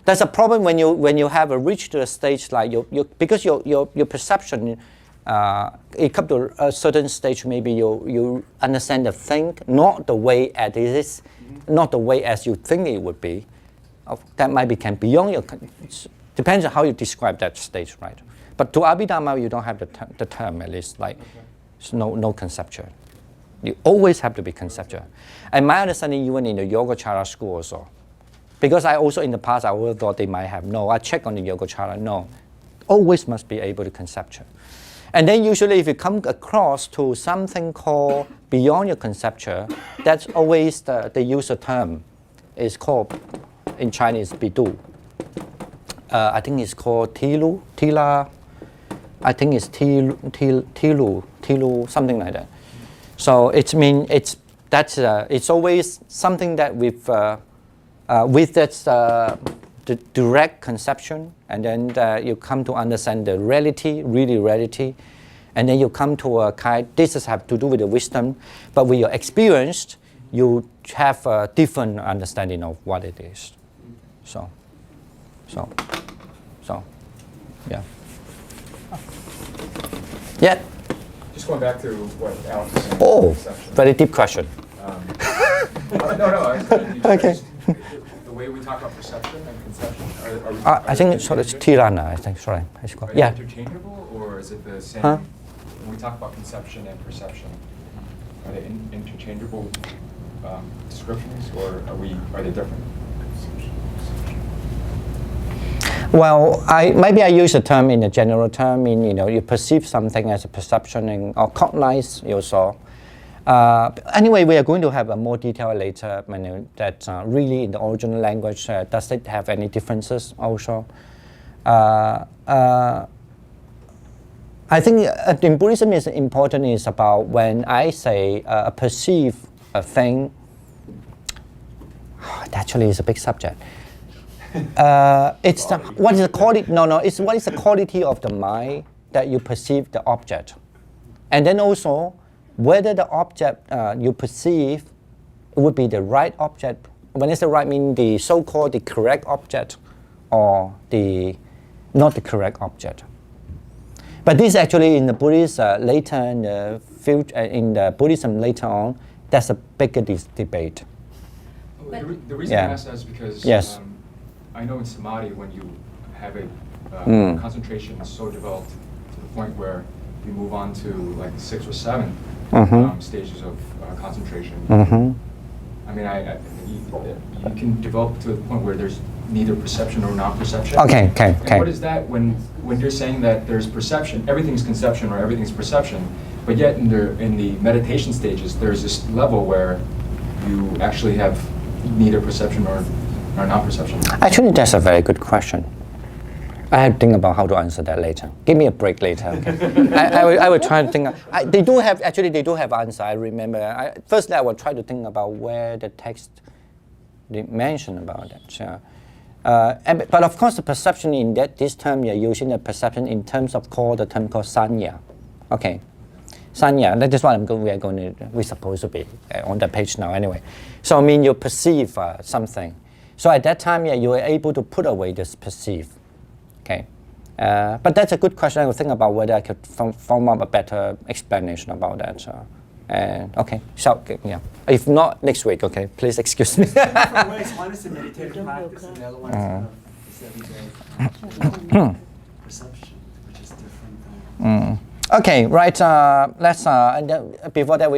There's a problem when you have reached to a stage like because your perception it comes to a certain stage, maybe you understand the thing not the way as it is, not the way as you think it would be. That might be can beyond your. Depends on how you describe that stage, right? But to Abhidharma, you don't have the term at least like no conceptual. You always have to be conceptual. And my understanding, even in the Yogacara school also, because I also in the past I always thought they might have no. I check on the Yogacara, no, always must be able to conceptual. And then usually if you come across to something called beyond your conceptual, that's always the user term. It's called in Chinese bidu. I think it's called tila. I think it's tilu, something like that. So it's always something that with that the direct conception, and then you come to understand the reality, really reality, and then you come to a kind. This has have to do with the wisdom, but with your experience, you have a different understanding of what it is. So, yeah. Yeah. Just going back to what Alex was saying. Oh, perception. very deep question. Okay. The way we talk about perception and conception, are we, I think it's Tirana. I think sorry. Are they Yeah. interchangeable, or is it the same? Huh? When we talk about conception and perception, are they interchangeable descriptions, or are they different? Well, maybe I use the term in a general term. You perceive something as a perception or cognize also. Anyway, we are going to have a more detail later. That really in the original language, does it have any differences also? I think in Buddhism is important is about when I say perceive a thing. Actually, it's a big subject. It's what is the quality? It's what is the quality of the mind that you perceive the object, and then also whether the object you perceive would be the right object. When it's the right, mean the so-called the correct object, or not the correct object. But this actually in the Buddhist later in the future in the Buddhism later on, that's a bigger debate. The reason I ask that is because yes. I know in samadhi, when you have a concentration so developed to the point where you move on to like 6 or 7 stages of concentration. I mean, you can develop to the point where there's neither perception or non-perception. Okay. And what is that when you're saying that there's perception, everything's conception or everything's perception? But yet in the meditation stages, there's this level where you actually have neither perception or non-perception. Actually, that's a very good question. I have to think about how to answer that later. Give me a break later. Okay? I will try to think. They do have answer. I remember. Firstly, I will try to think about where the text they mention about that. But of course, the perception in this term, you're using the perception in terms of the term called sanya. Okay, sanya. That is what we're supposed to be on the page now anyway. So I mean, you perceive something. So at that time, you are able to put away this perceive. Okay, but that's a good question. I will think about whether I could form up a better explanation about that. Okay, so yeah. If not, next week. Okay, please excuse me. Different ways. One is the meditative practice, and the other one is everyday perception, which is different. Okay, right. Let's before that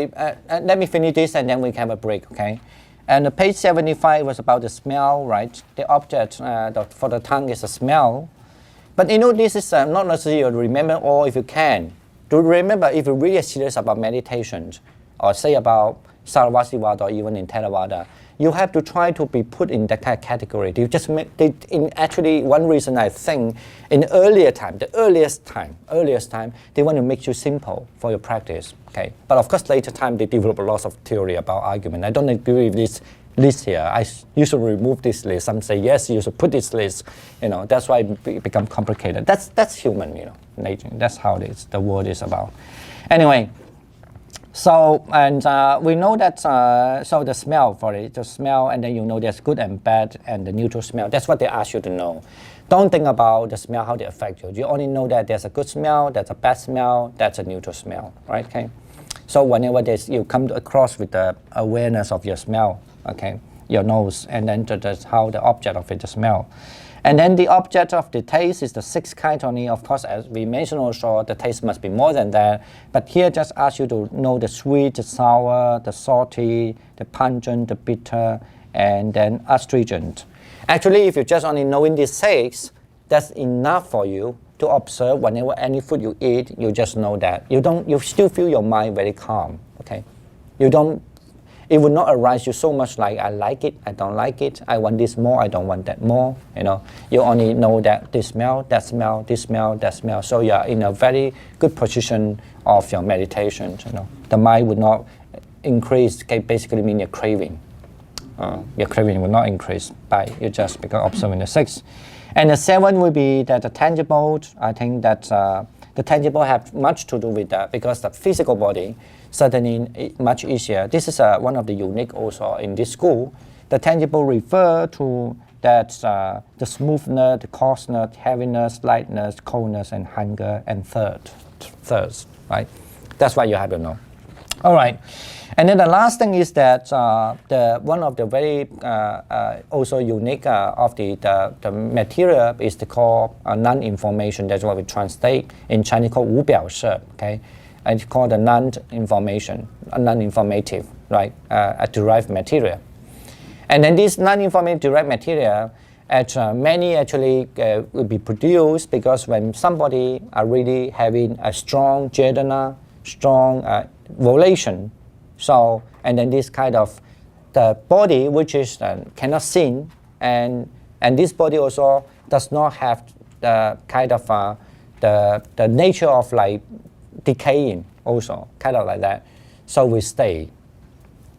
let me finish this and then we can have a break. Okay. And page 75 was about the smell, right? The object for the tongue is a smell. But you know, this is not necessarily to remember all if you can. To remember if you're really serious about meditation, or say about Sarvastivada or even in Theravada, you have to try to be put in that kind of category. Actually, one reason I think in the earliest time, they want to make you simple for your practice. Okay, but of course later time they develop lots of theory about argument. I don't agree with this list here. You should remove this list. Some say yes, you should put this list. You know, that's why it become complicated. That's human, you know, nature. That's how the world is about. Anyway. So, and we know that, so the smell for it, the smell, and then you know there's good and bad and the neutral smell. That's what they ask you to know. Don't think about the smell, how they affect you. You only know that there's a good smell, there's a bad smell, that's a neutral smell, right? Okay. So whenever you come across with the awareness of your smell, okay, your nose, and then that's how the object of it, the smell. And then the object of the taste is the sixth kind only. Of course, as we mentioned also, the taste must be more than that. But here just ask you to know the sweet, the sour, the salty, the pungent, the bitter, and then astringent. Actually, if you just only knowing these six, that's enough for you to observe whenever any food you eat, you just know that. You still feel your mind very calm, okay? It will not arise you so much like I like it, I don't like it, I want this more, I don't want that more. You know, you only know that this smell, that smell, this smell, that smell. So you are in a very good position of your meditation. You know, the mind would not increase. Basically, mean your craving. Your craving will not increase by you just because observing the six. And the seven will be that the tangible. I think that the tangible have much to do with that because the physical body. Certainly much easier. This is one of the unique also in this school. The tangible refer to that the smoothness, the coarseness, heaviness, lightness, coldness, and hunger, and thirst, right? That's what you have to know. All right. And then the last thing is that one of the very also unique of the material is called non-information. That's what we translate in Chinese called 无表示, okay? And it's called a non-informative, right? A derived material. And then this non-informative derived material, many actually will be produced because when somebody are really having a strong jhana, strong volition, so and then this kind of the body which is cannot sin, and this body also does not have the kind of the nature of like decaying also, kind of like that. So we stay.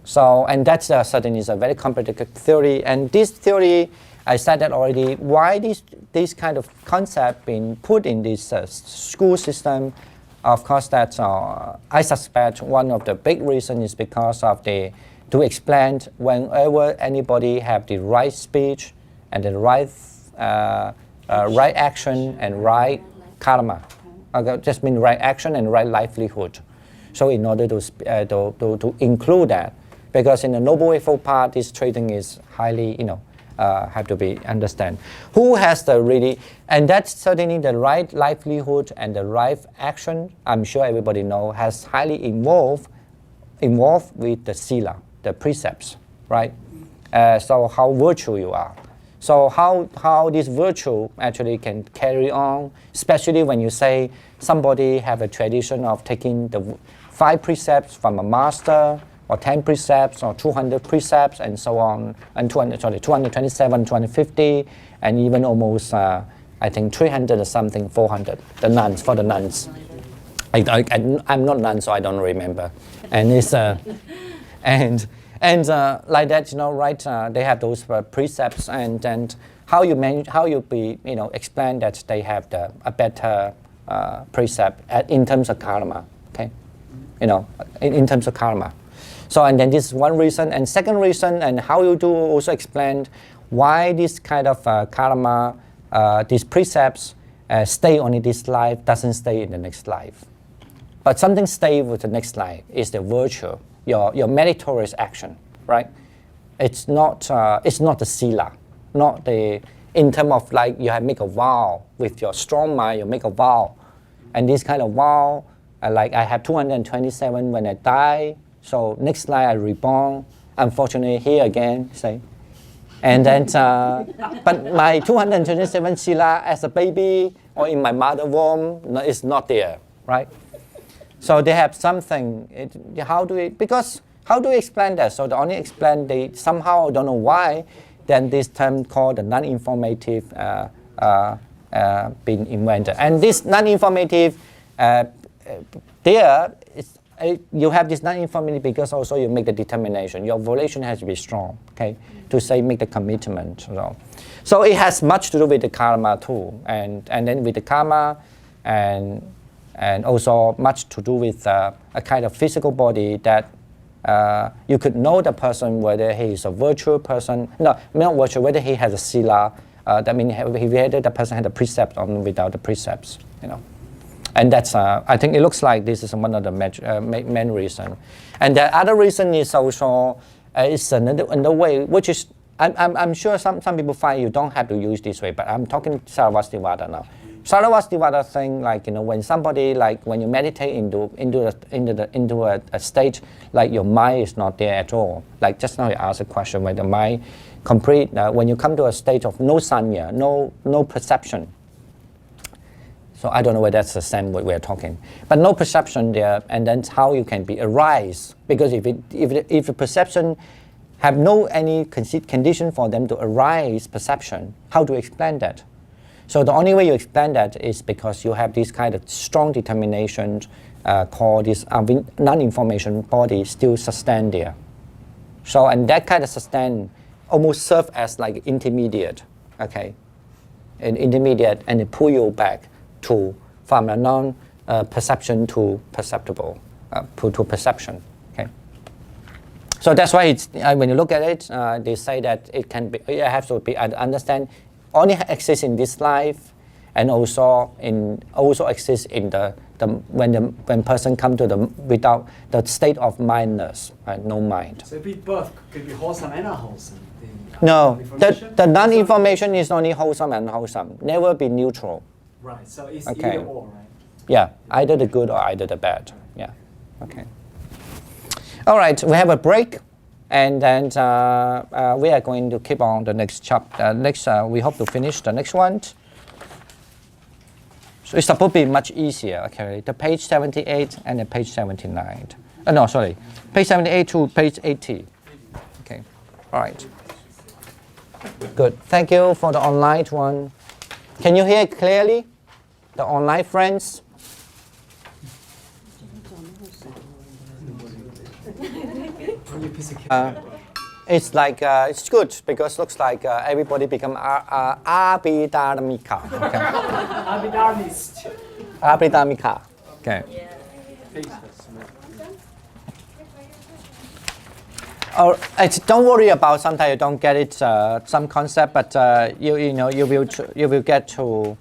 So, and that's certainly is a very complicated theory. And this theory, I said that already, why this kind of concept being put in this school system, of course that I suspect one of the big reasons is because of to explain whenever anybody have the right speech and the right action and right karma. Just mean right action and right livelihood. So in order to include that, because in the Noble Eightfold Path, this trading is highly, have to be understand. Who has the really, and that's certainly the right livelihood and the right action, I'm sure everybody know, has highly involved with the sila, the precepts, right? So how virtuous you are. So how this virtue actually can carry on, especially when you say somebody have a tradition of taking the 5 precepts from a master, or 10 precepts, or 200 precepts, and so on, and 227, 250, and even almost, I think 300 or something, 400, the nuns, for the nuns. I'm not nun, so I don't remember. And it's, and like that, right, they have those precepts, and how you explain that they have a better precept in terms of karma, okay? In terms of karma. So, and then this is one reason. And second reason, and how you do also explain why this kind of karma, these precepts stay only this life, doesn't stay in the next life. But something stay with the next life is the virtue, your meritorious action, right? It's not the sila, not the, in terms of like you have make a vow with your strong mind, you make a vow. And this kind of vow, like I have 227 when I die, so next life I reborn, unfortunately here again, say. And then, but my 227 sila as a baby or in my mother womb is not there, right? So they have something, how do we explain that? So the only explain, they somehow, don't know why, then this term called the non-informative been invented. And this non-informative, there, you have this non-informative because also you make the determination. Your volition has to be strong, okay, to say make the commitment. So it has much to do with the karma too, and then with the karma, and also much to do with a kind of physical body that you could know the person whether he is a virtual person, no, not virtual, whether he has a sila. That means whether the person had a precept or without the precepts, And that's, I think it looks like this is one of the main reason. And the other reason is also, it's another way, which is, I'm sure some people find you don't have to use this way, but I'm talking Sarvastivada now. Sarvastivada thing, like, when somebody, like, when you meditate into a state, like your mind is not there at all. Like just now you asked a question, where the mind complete, when you come to a state of no sanya, no perception. So I don't know whether that's the same what we're talking, but no perception there, and then how you can be arise, because if the perception have no any condition for them to arise perception, how do you explain that? So the only way you explain that is because you have this kind of strong determination called this non-information body still sustain there. So, and that kind of sustain almost serve as like intermediate, okay, an intermediate, and they pull you back from a non-perception to perceptible, to perception. Okay. So that's why it's, when you look at it, they say that it has to be understand only exists in this life, and also exists in when person come to without the state of mindness, right? No mind. So both could be wholesome and unwholesome. No, the non-information is only wholesome and unwholesome. Never be neutral. Right, so it's okay. either or, right? Yeah, either the good or either the bad. Yeah, okay. All right, we have a break, and then we are going to keep on the next chapter. We hope to finish the next one. So it's supposed to be much easier, okay? The page 78 and the page 79. No, sorry, page 78 to page 80. Okay, all right. Good, thank you for the online one. Can you hear it clearly? The online friends? It's like, it's good because it looks like everybody become Abhidharmika. Okay. Abhidharmist. Abhidharmika. Okay. Don't worry about sometimes you don't get it some concept, but you will get to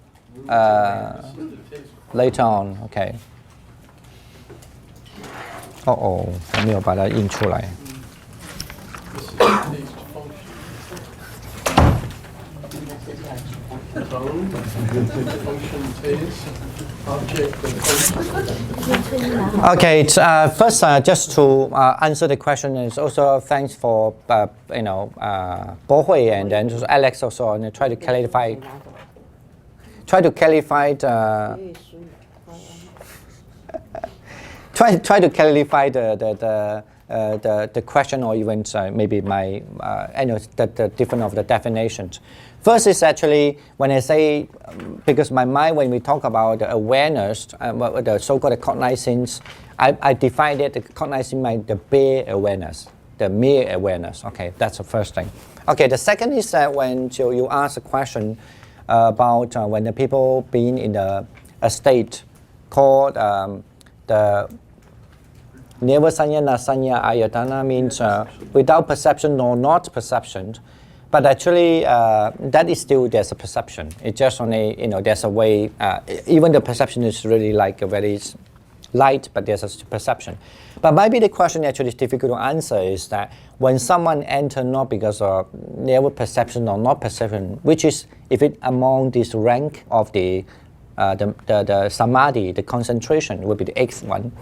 later on. Okay. 我没有把它印出来。Tone, function, taste, object, and function. Okay, first, just to answer the question, is also thanks for Bo Hui and then also Alex also, and try to clarify the try to clarify the question, or even maybe my the different of the definitions. First is actually when I say, because my mind, when we talk about the awareness, the so-called cognizance, I define it, the cognizing mind, the bare awareness, the mere awareness. Okay, that's the first thing. Okay, the second is that when you ask a question about when the people being in a state called the Nirvasanya Sanya Ayatana, means without perception nor not perception. But actually, that is still, there's a perception. It's just only, there's a way, even the perception is really like a very light, but there's a perception. But maybe the question actually is difficult to answer is that when someone enters not because of never perception or not perception, which is, if it among this rank of the samadhi, the concentration, would be the eighth one.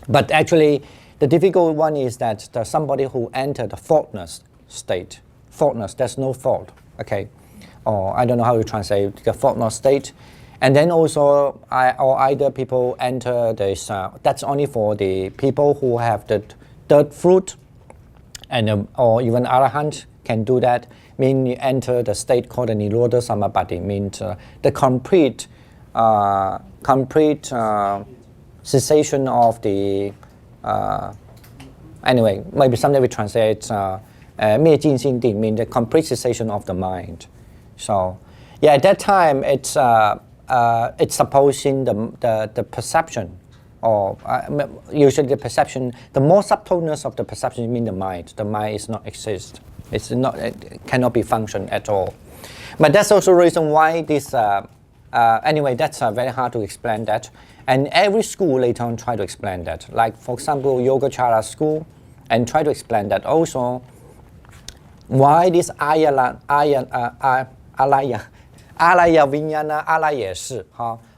But actually, the difficult one is that somebody who entered the faultless state, faultless, there's no fault, okay? Or I don't know how to translate the faultless state. And then also, or either people enter this, that's only for the people who have the third fruit, and or even Arahant can do that, mean you enter the state called the Nirodha Samapatti, means the complete cessation of the, anyway, maybe someday we translate 灭尽心定, mean the complete cessation of the mind. So, yeah, at that time it's supposing the perception, or usually the perception, the more subtleness of the perception mean the mind. The mind is not exist. It's not, it cannot be function at all. But that's also the reason why this. Anyway, that's very hard to explain that. And every school later on try to explain that. Like for example, Yogacara school, and try to explain that also. Why this alaya vinyana alaya shi?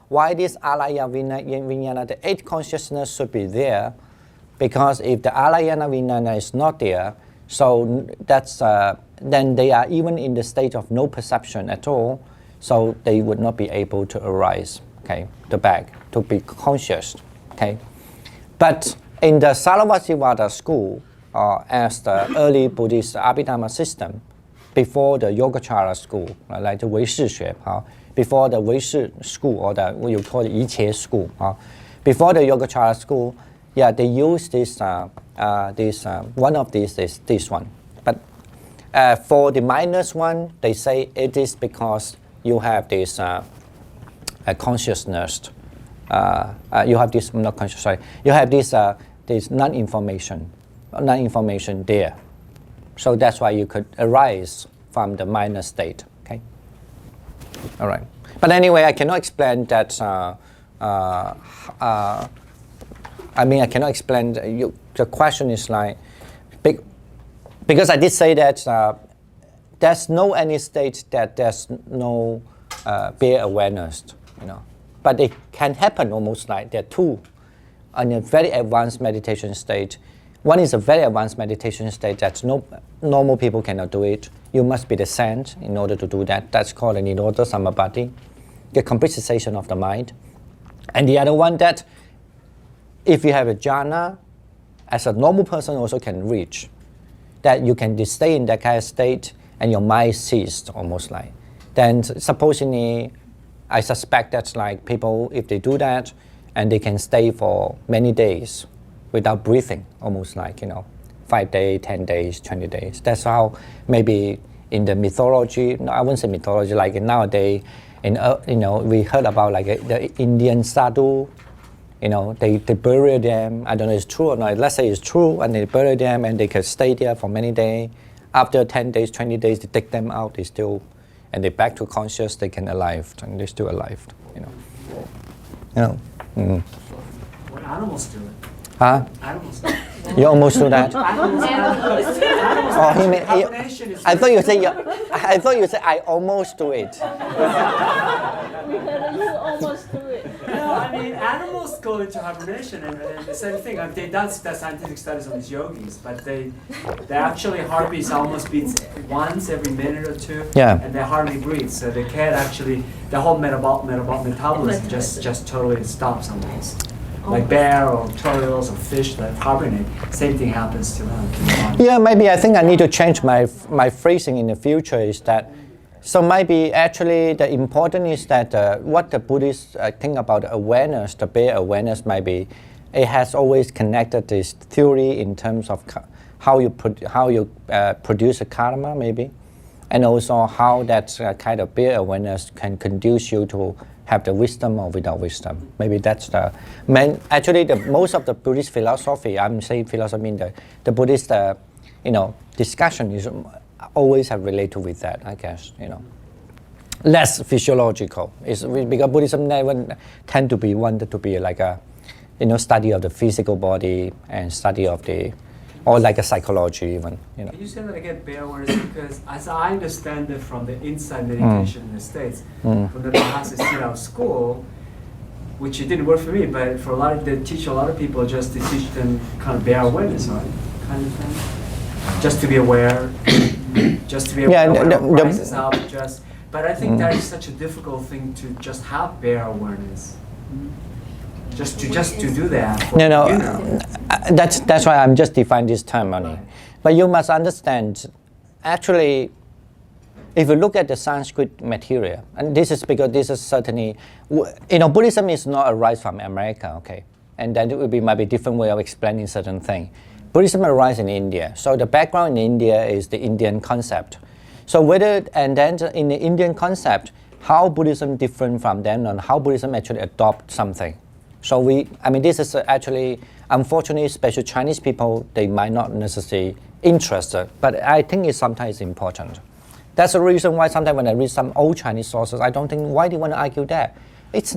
Why this alaya vinyana, the eight consciousness should be there? Because if the alayana vinyana is not there, so that's then they are even in the state of no perception at all. So they would not be able to arise. Okay, the back to be conscious. Okay, but in the Sarasvati school. As the early Buddhist Abhidharma system, before the Yogacara school, like the Weishi Xue, before the Weishi school, or the what you call the Yiqie school, before the Yogacara school, yeah, they use this, one of these is this one. But for the minus one, they say it is because you have this consciousness, you have this, not conscious, sorry, you have this non-information there. So that's why you could arise from the minor state, okay? All right. But anyway, I cannot explain that, I cannot explain, the question is like, because I did say that there's no any state that there's no bare awareness, But it can happen almost like there are two in a very advanced meditation state. One is a very advanced meditation state that no normal people cannot do it. You must be the saint in order to do that. That's called a Nirodha Samapatti, the complete cessation of the mind. And the other one that, if you have a jhana, as a normal person also can reach, that you can stay in that kind of state and your mind ceased almost like. Then supposedly, I suspect that's like people, if they do that, and they can stay for many days, without breathing, almost like, 5 days, 10 days, 20 days. That's how maybe in the mythology, no, I wouldn't say mythology, like nowadays, we heard about like the Indian sadhu, they bury them, I don't know if it's true or not, let's say it's true, and they bury them and they can stay there for many days. After 10 days, 20 days, they take them out, and they back to conscious, they can alive, and they're still alive, When animals do it. Huh? Animals do it. You almost do that. Oh, you mean, Hibernation is I thought you said I thought you said I almost do it. We heard you almost do it. No, I mean, animals go into hibernation, and the same thing. They've done scientific studies on these yogis, but they actually heartbeats almost beats once every minute or two, Yeah. and they hardly breathe. So they can't actually, the whole metabolism just totally stops almost. Like bear or turtles or fish that hibernate, same thing happens to them. To the body. Yeah, maybe I think I need to change my phrasing in the future. Is that so? Maybe actually the important is that what the Buddhists think about awareness, the bare awareness, maybe it has always connected this theory in terms of how you produce a karma, maybe, and also how that kind of bare awareness can conduce you to have the wisdom or without wisdom. Maybe that's the main. Actually, most of the Buddhist philosophy, I'm saying philosophy, I mean the Buddhist, discussion is always have related with that. I guess less physiological. It's because Buddhism never tend to be wanted to be like a, study of the physical body and study of the, or like a psychology even. Can you say that again, bare awareness? Because as I understand it from the insight meditation in the States, from the Mahasi Siddha school, which it didn't work for me, but for they teach a lot of people just to teach them kind of bare awareness, right? Kind of thing. Just to be aware, just to be aware when a crisis out, but I think that is such a difficult thing to just have bare awareness. Just to do that. That's why I'm just defining this term only. But you must understand, actually, if you look at the Sanskrit material, and this is because this is certainly, Buddhism is not arise from America, okay? And then it might be different way of explaining certain things. Buddhism arises in India. So the background in India is the Indian concept. So and then in the Indian concept, how Buddhism different from them and how Buddhism actually adopt something. So this is actually, unfortunately, especially Chinese people, they might not necessarily interested, but I think it's sometimes important. That's the reason why sometimes when I read some old Chinese sources, I don't think, why do you want to argue that? It's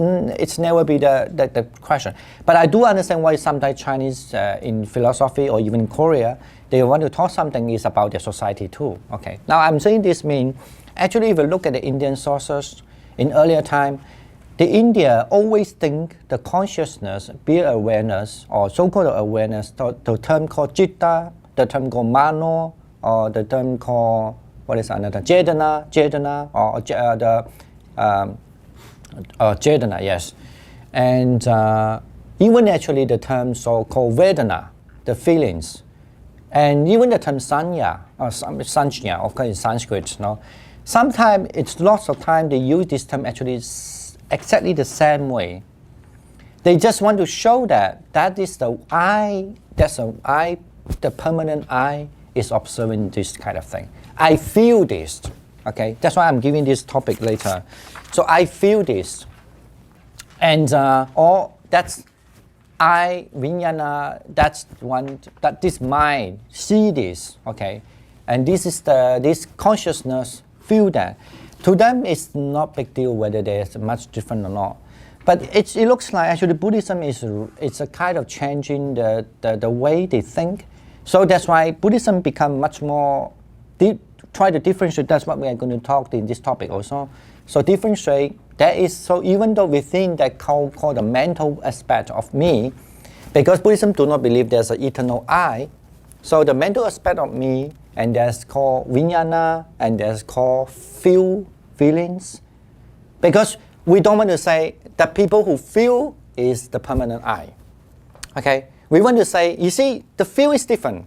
never be the question. But I do understand why sometimes Chinese in philosophy or even Korea, they want to talk something is about their society too. Okay. Now I'm saying this means, actually if you look at the Indian sources, in earlier time, the India always think the consciousness, bare awareness, or so-called awareness, the term called citta, the term called mano, or the term called, what is another, Cetana, or Cetana, yes. And even actually the term so-called Vedana, the feelings, and even the term Sanya, or Sanjna, of course in Sanskrit, sometimes it's lots of time they use this term actually exactly the same way. They just want to show that is the I, the permanent I is observing this kind of thing. I feel this, okay? That's why I'm giving this topic later. So I feel this. And or that's I, Vijnana, that's one, that this mind see this, okay? And this is this consciousness feel that. To them, it's not big deal whether there's much different or not. But it looks like actually Buddhism it's a kind of changing the way they think. So that's why Buddhism become much more, try to differentiate, that's what we are going to talk in this topic also. So differentiate, that is, so even though within that called the mental aspect of me, because Buddhism do not believe there's an eternal I, so the mental aspect of me, and that's called vijnana, and that's called feelings. Because we don't want to say that people who feel is the permanent I. Okay? We want to say, you see, the feel is different.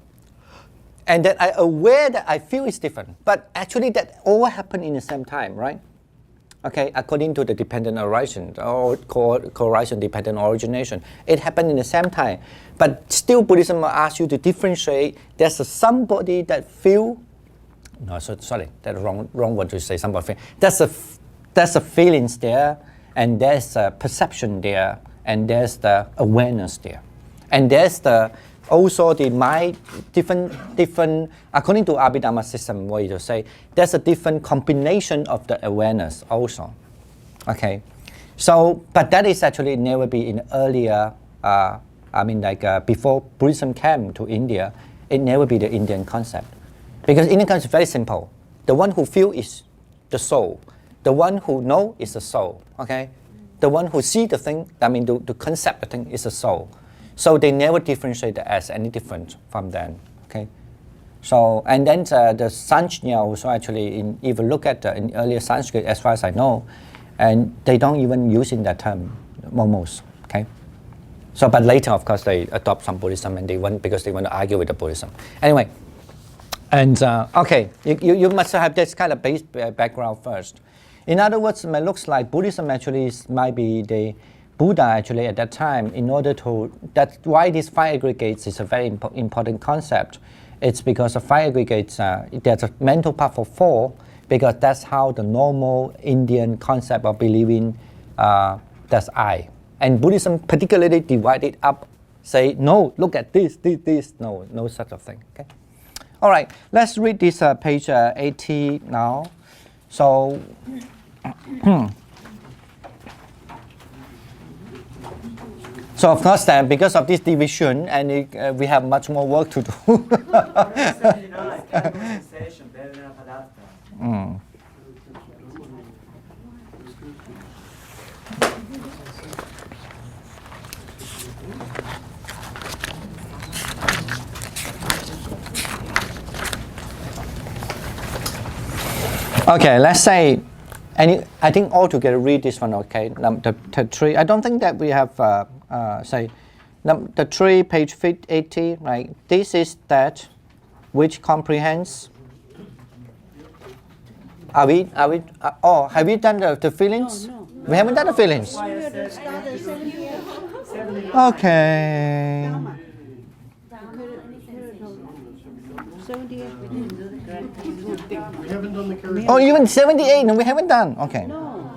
And that I'm aware that I feel is different. But actually that all happen in the same time, right? Okay, according to the dependent arising or co-arising dependent origination. It happened in the same time. But still Buddhism will ask you to differentiate. There's somebody that feel, no, sorry, that's wrong word to say somebody. There's a feelings there, and there's a perception there, and there's the awareness there. And there's also the mind, different, according to Abhidharma system way to say, there's a different combination of the awareness also. Okay, so, but that is actually never be in earlier I mean, like before Buddhism came to India, it never be the Indian concept. Because Indian concept is very simple. The one who feel is the soul. The one who know is the soul, okay? The one who see the thing, I mean, the concept the thing is the soul. So they never differentiate as any different from them, okay? So, and then the Sanskrit also actually, if you look at in earlier Sanskrit, as far as I know, and they don't even use in that term, almost, okay? So, but later, of course, they adopt some Buddhism and because they want to argue with the Buddhism. Anyway, and okay, you must have this kind of base background first. In other words, it looks like Buddhism actually might be the Buddha actually at that time in order to, that's why these 5 aggregates is a very important concept. It's because of 5 aggregates, there's a mental part for 4, because that's how the normal Indian concept of believing that's I. And Buddhism particularly divided up, say, no, look at this, no such a thing, okay? All right, let's read this page 80 now. So, so of course then, because of this division, and we have much more work to do. Okay, let's say, I think all together read this one, okay? The 3, I don't think that we have, say, the 3, page 80, right? This is that which comprehends. Have we done the feelings? No. We haven't done the feelings. Okay. 78. We haven't done the character. Oh, even 78, no, we haven't done. Okay. No.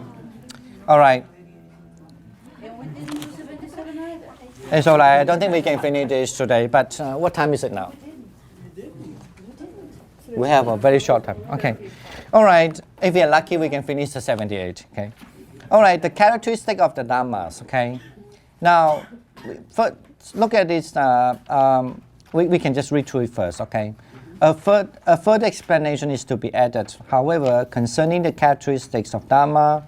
All right. And we didn't do 77 either. It's all right. I don't think we can finish this today, but what time is it now? We have a very short time. Okay. All right. If we are lucky, we can finish the 78. Okay. All right. The characteristic of the Dhammas. Okay. Now, first, look at this. We can just read through it first. Okay. A further explanation is to be added. However, concerning the characteristics of Dhamma,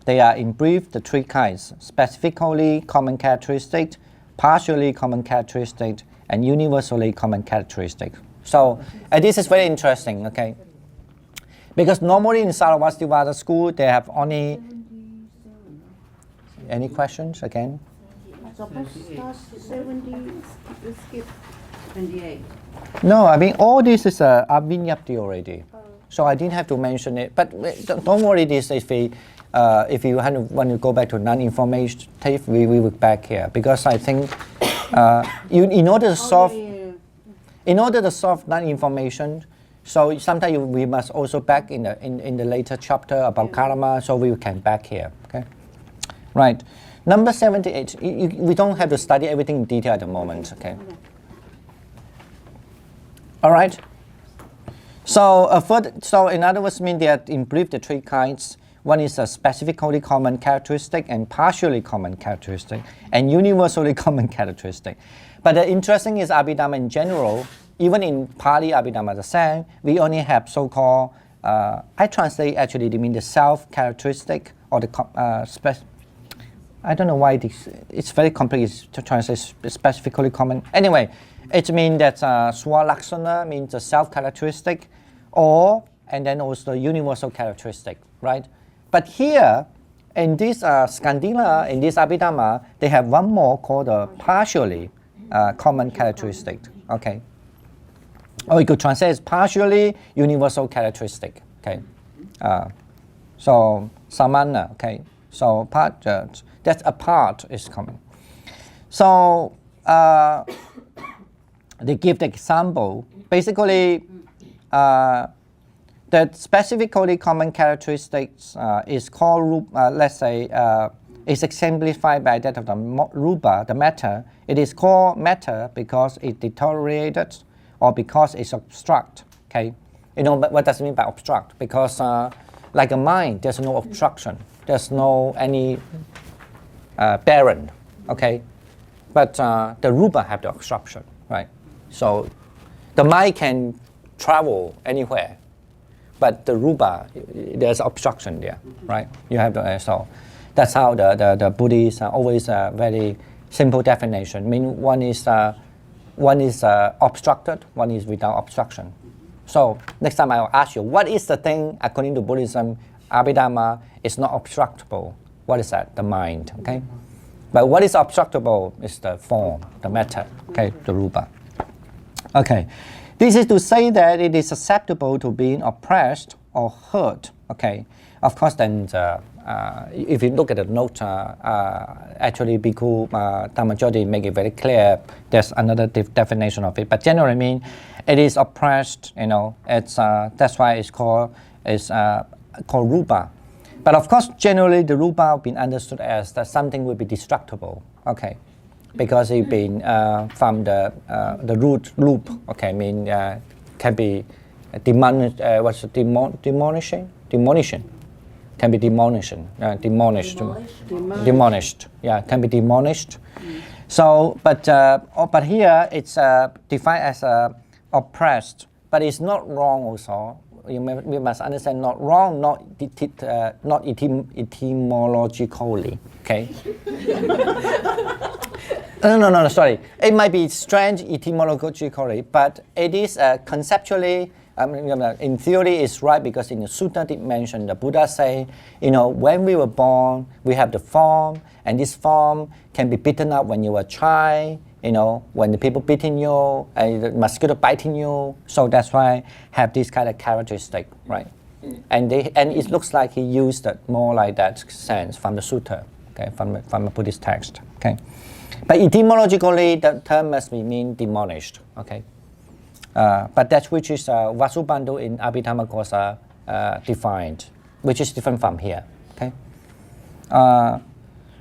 they are in brief the 3 kinds: specifically common characteristic, partially common characteristic, and universally common characteristic. So this is very interesting, okay? Because normally in Sarvastivada school, they have only... Any questions again? Supposed to start 70, skip 28. No, I mean, all this is Abhinyapti already. So I didn't have to mention it. But don't worry, this if you want to go back to non-information tape, we will back here. Because I think in order to solve non-information, so sometimes we must also back in the later chapter about karma, so we can back here. Okay, right. Number 78. We don't have to study everything in detail at the moment. Okay. All right. So in other words, mean that in brief the 3 kinds. One is a specifically common characteristic and partially common characteristic and universally common characteristic. But the interesting is Abhidharma in general. Even in Pali Abhidharma the same, we only have so-called, I translate actually they mean the self-characteristic or the I don't know why it's very complex to translate specifically common. Anyway, it means that Swalaksana means the self-characteristic and then also universal characteristic, right? But here, in this Skandila, in this Abhidharma, they have one more called a partially common characteristic, okay? Or you could translate as partially universal characteristic, okay? So, samana, okay? So, part, that's a part is common. So, they give the example. Basically, the specifically common characteristics is called, let's say, is exemplified by that of the rupa, the matter. It is called matter because it deteriorated or because it's obstruct. Okay, you know what does it mean by obstruct? Because like a mind, there's no obstruction. There's no any barren. Okay, but the rupa have the obstruction, right? So the mind can travel anywhere, but the rupa, there's obstruction there, right? You have to, so that's how the Buddhists always very simple definition. I mean, one is obstructed, one is without obstruction. So next time I'll ask you, what is the thing according to Buddhism, Abhidharma is not obstructable? What is that? The mind, okay? But what is obstructable is the form, the matter, okay, the rupa. Okay, this is to say that it is susceptible to being oppressed or hurt, okay? Of course, then if you look at the note, actually Bhikkhu Dhammajoti make it very clear. There's another definition of it, but generally mean it is oppressed. You know, it's that's why it's called rupa. But of course, generally the rupa been understood as that something will be destructible. Okay, because it been from the root loop. Okay, I mean can be demolishing. Can be demolished. Demolished. Yeah, can be demolished. So, but here it's defined as oppressed, but it's not wrong also. We must understand not wrong, not etymologically. Okay. No. Sorry, it might be strange etymologically, but it is conceptually. In theory, it's right because in the sutta it mentioned the Buddha say, when we were born, we have the form, and this form can be beaten up when you were a child. When the people beating you, the mosquito biting you. So that's why have this kind of characteristic, right? And it looks like he used it more like that sense from the sutta, okay, from a Buddhist text, okay. But etymologically, the term must mean demolished, okay. But that which is Vasubandhu in Abhidharmakosa defined, which is different from here. Okay.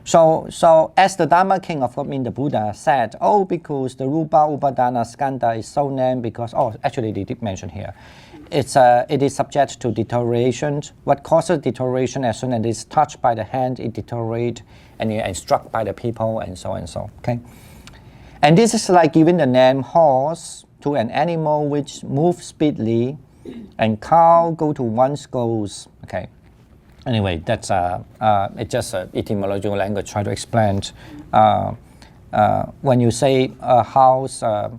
So as the Dharma King of the Buddha said, because the Rupa Upadana Skandha is so named because actually they did mention here, it is subject to deterioration. What causes deterioration? As soon as it is touched by the hand, it deteriorates and struck by the people and so and so. Okay. And this is like giving the name horse to an animal which moves speedily, and cow go to one's goals. Okay. Anyway, that's it's just etymological language. Try to explain. When you say a house, I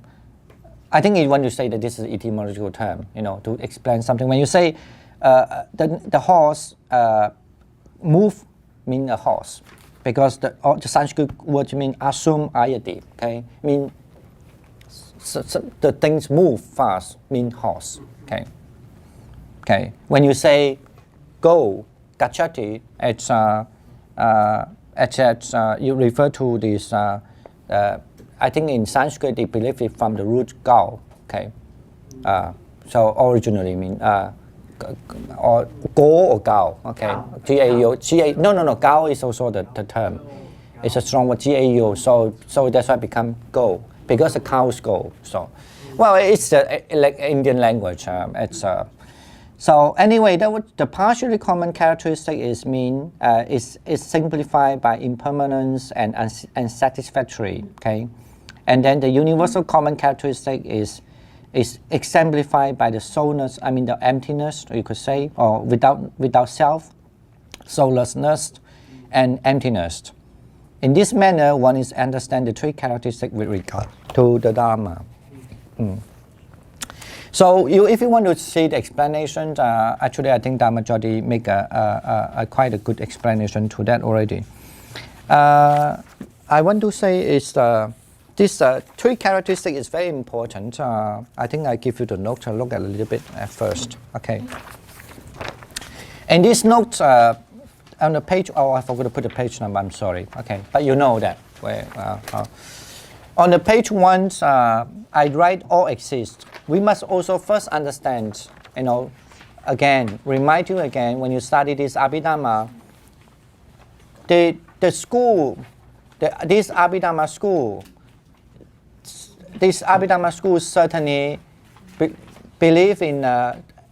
think when you say that this is an etymological term, to explain something. When you say the horse move, mean a horse, because the Sanskrit word mean asum ayati. Okay, mean. So the things move fast, mean horse. Okay. Okay. When you say go, gachati, it's you refer to this. I think in Sanskrit they believe it from the root gao. Okay. So originally mean or go or gao. Okay. G-A-O. No. Gao is also the term. It's a strong word. G-A-O. So that's why it become go. Because the cows go, so it's like Indian language. So anyway, the partially common characteristic is simplified by impermanence and unsatisfactory. Okay, and then the universal common characteristic is exemplified by the soulness. I mean the emptiness, you could say, or without self, soullessness, and emptiness. In this manner, one is understand the three characteristics with regard to the Dharma. So, if you want to see the explanation, actually, I think Dhammajoti make a quite a good explanation to that already. I want to say is this three characteristics is very important. I think I give you the note to look at a little bit at first. Okay. And this note. On the page, I forgot to put the page number, I'm sorry. Okay, but you know that. On the page 1, I write all exist. We must also first understand, again, remind you again, when you study this Abhidharma, the school, this Abhidharma school certainly believe in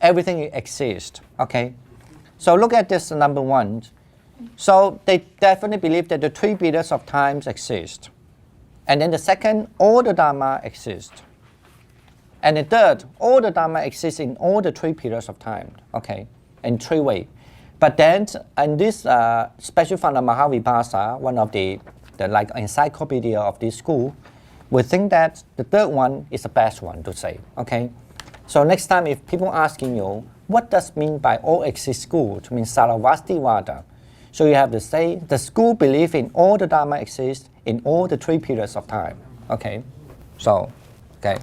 everything exists, okay? So look at this number 1. So they definitely believe that the three periods of times exist. And then the second, all the Dharma exist. And the third, all the Dharma exists in all the 3 periods of time, okay, in 3 ways. But then, in this special fund of Mahavipasa, one of the like encyclopedia of this school, we think that the third one is the best one to say, okay? So next time if people asking you, what does mean by all exist school? It means Sarvastivada. So you have to say, the school believe in all the Dharma exists in all the 3 periods of time, okay? So, okay.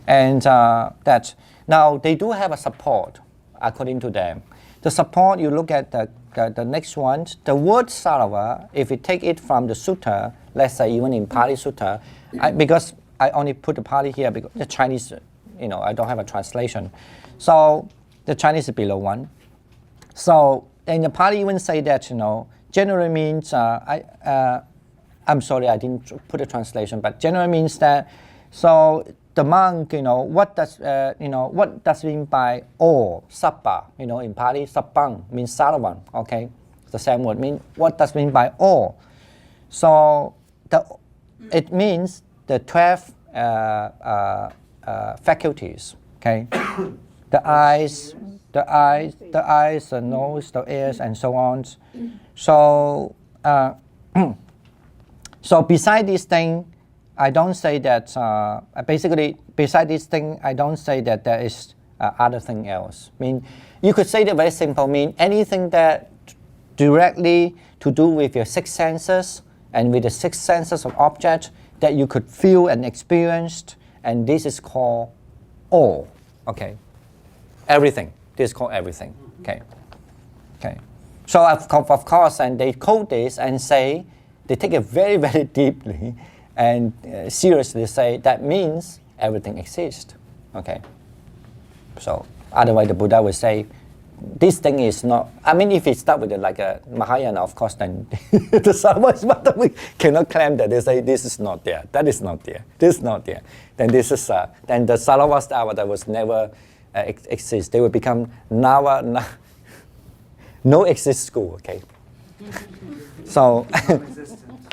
And that, now they do have a support, according to them. The support, you look at the next one, the word Sarava, if you take it from the sutta, let's say even in Pali Sutta, because I only put the Pali here because the Chinese, I don't have a translation. So the Chinese is below 1. So in the Pali even say that, generally means, I'm sorry I didn't put a translation, but generally means that, so the monk, what does mean by all, sabba, in Pali, sabbang means saravan, okay? The same word mean, what does mean by all? So it means the 12 faculties, okay? The eyes, the nose, the ears, and so on. So, so beside this thing, I don't say that, basically, beside this thing, I don't say that there is other thing else. You could say that very simple, anything that directly to do with your 6 senses and with the 6 senses of object that you could feel and experience, and this is called all, okay? Everything, this is called everything, okay? Okay. So of course, and they quote this and say, they take it very, very deeply, and seriously say that means everything exists, okay? So otherwise the Buddha would say, this thing is not, if it start with like a Mahayana, of course, then the Sarvastivada, we cannot claim that they say this is not there, that is not there, this is not there. Then this is, then the Sarvastivada was never exist. They will become no exist school, okay? So,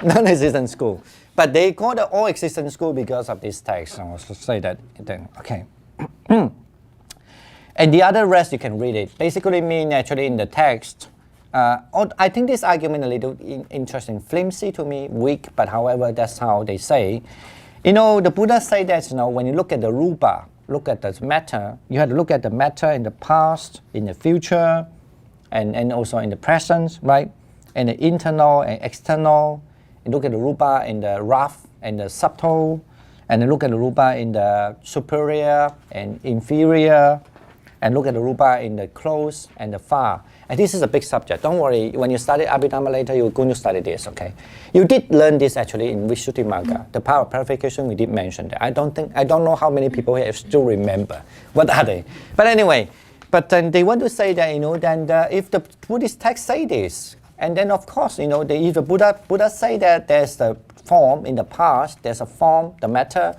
non-existent school. But they call it all existent school because of this text. I will say that then, okay. And the other rest you can read it. Basically mean actually in the text. I think this argument a little interesting, flimsy to me, weak, but however that's how they say. The Buddha say that when you look at the rupa, look at the matter, you have to look at the matter in the past, in the future, and also in the present, right? And the internal and external. You look at the rupa in the rough and the subtle, and then look at the rupa in the superior and inferior, and look at the rupa in the close and the far. And this is a big subject. Don't worry, when you study Abhidharma later, you're going to study this, okay? You did learn this actually in Visuddhimagga. The power of purification, we did mention that. I don't know how many people here still remember. What are they? But anyway, but then they want to say that, then if the Buddhist text say this, and then of course, if the Buddha say that there's the form in the past, there's a form, the matter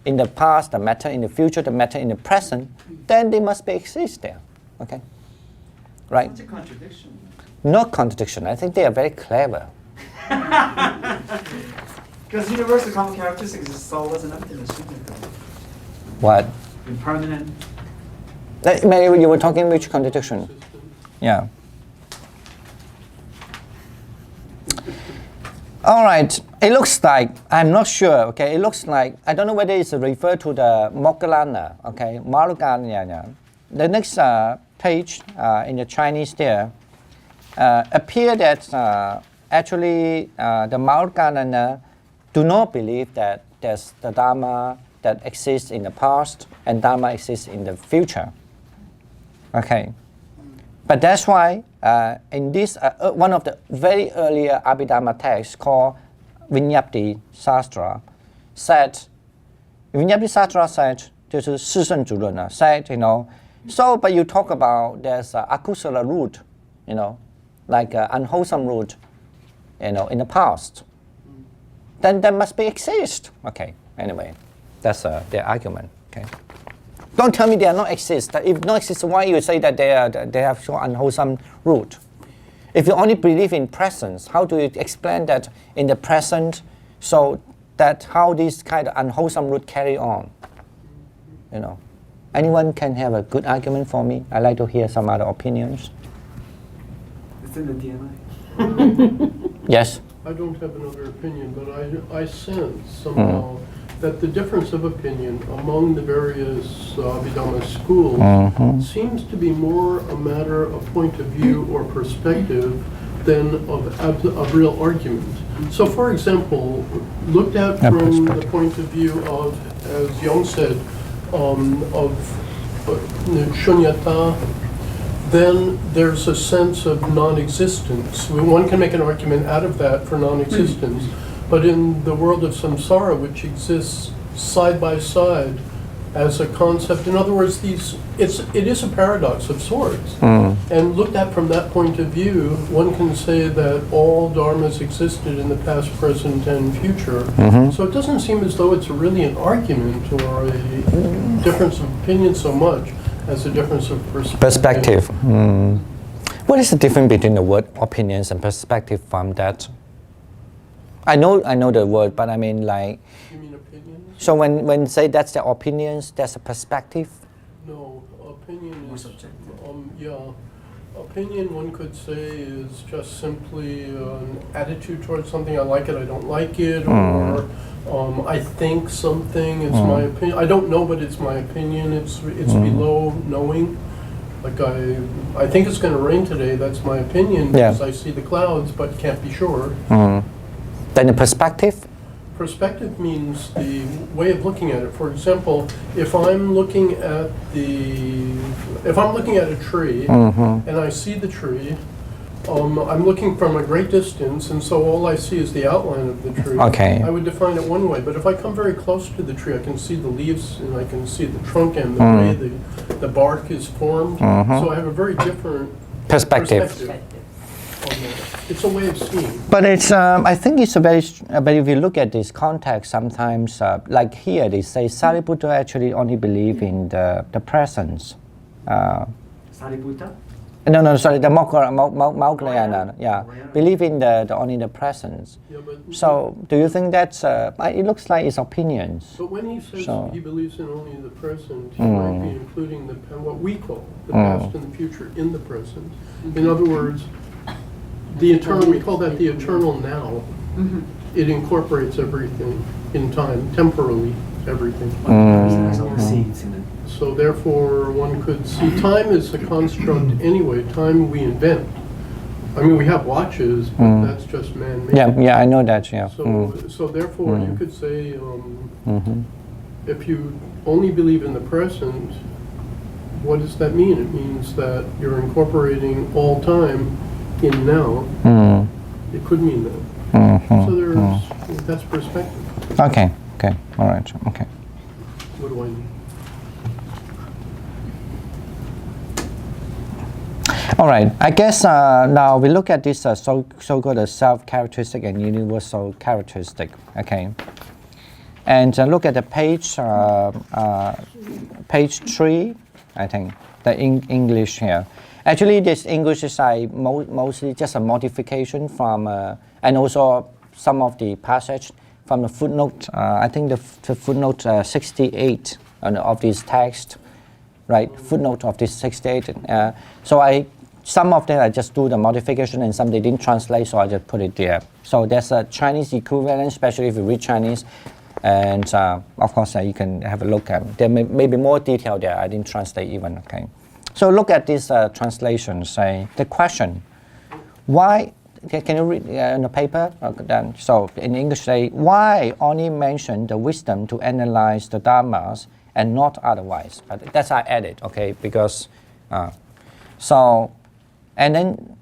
in the past, the matter in the future, the matter in the present, then they must exist there, okay? Right? It's a contradiction. No contradiction. I think they are very clever. Because universal common characteristics is soulless and emptiness, isn't it? What? Impermanent. Maybe you were talking which contradiction? Yeah. All right, it looks like, I'm not sure, okay, it looks like, I don't know whether it's referred to the Moggallana, okay, Maruganyana. The next page in the Chinese there appear that actually the Maruganyana do not believe that there's the Dharma that exists in the past and Dharma exists in the future, okay. But that's why in this, one of the very earlier Abhidharma texts called Vinyapti Sastra said, Vinyapti Sastra said, 就是四圣主论 said, so, but you talk about there's akusala root, like unwholesome root, in the past. Then there must be exist. Okay, anyway, that's their argument, okay. Don't tell me they are not exist. If not exist, why you say that they have so unwholesome root? If you only believe in presence, how do you explain that in the present So that how this kind of unwholesome root carry on. You know, anyone can have a good argument for me. I like to hear some other opinions. It's in the DMI. Yes. I don't have another opinion, but I sense somehow that the difference of opinion among the various Abhidharma schools seems to be more a matter of point of view or perspective than of real argument. So, for example, looked at from the point of view of, as Young said, of shunyata, then there's a sense of non-existence. One can make an argument out of that for non-existence, but in the world of samsara, which exists side by side as a concept, in other words, it is a paradox of sorts. And looked at from that point of view, one can say that all dharmas existed in the past, present, and future. So it doesn't seem as though it's really an argument or a difference of opinion so much as a difference of perspective. What is the difference between the word opinions and perspective from that? I know the word, but I mean like. You mean opinions? So when say that's the opinions, that's a perspective. No, opinion More is subjective. yeah. Opinion, one could say, is just simply an attitude towards something. I like it, I don't like it, or I think something. It's my opinion. I don't know, but it's my opinion. It's below knowing. Like I think it's going to rain today. That's my opinion because I see the clouds, but can't be sure. Then the perspective. Perspective means the way of looking at it. For example, if I'm looking at a tree and I see the tree, I'm looking from a great distance, and so all I see is the outline of the tree. Okay. I would define it one way, but if I come very close to the tree, I can see the leaves and I can see the trunk and the way the bark is formed. So I have a very different perspective. It's a way of seeing. But it's, I think it's a very, but if you look at this context, sometimes, like here, they say Sariputta actually only believe in the presence. Sariputta? No, sorry, the Mauklayana, believe in the only the presence. Yeah, but So, do you think that's, it looks like it's opinions. But when he says So- he believes in only the present, he might be including what we call the past and the future in the present. In other words, the eternal, we call that the eternal now. It incorporates everything in time, temporally everything. There's all the seeds in it. So therefore, one could see time is a construct anyway, time we invent. I mean, we have watches, but that's just man-made. Yeah, I know that, yeah. So therefore, you could say, if you only believe in the present, what does that mean? It means that you're incorporating all time in now. It could mean that. So that's perspective. Okay, all right, okay. What do I mean? All right, I guess now we look at this so-called self-characteristic and universal characteristic, okay? And look at the page 3, I think, the English here. Actually, this English is mostly just a modification from, and also some of the passage from the footnote, I think the footnote 68 of this text, right? Footnote of this 68. So some of them I just do the modification and some they didn't translate, so I just put it there. So there's a Chinese equivalent, especially if you read Chinese. And of course, you can have a look at there may be more detail there. I didn't translate even, okay? So look at this translation, say, the question, why, can you read in the paper? Then, so in English, say, why only mention the wisdom to analyze the dharmas and not otherwise? That's I added, okay, because, and then,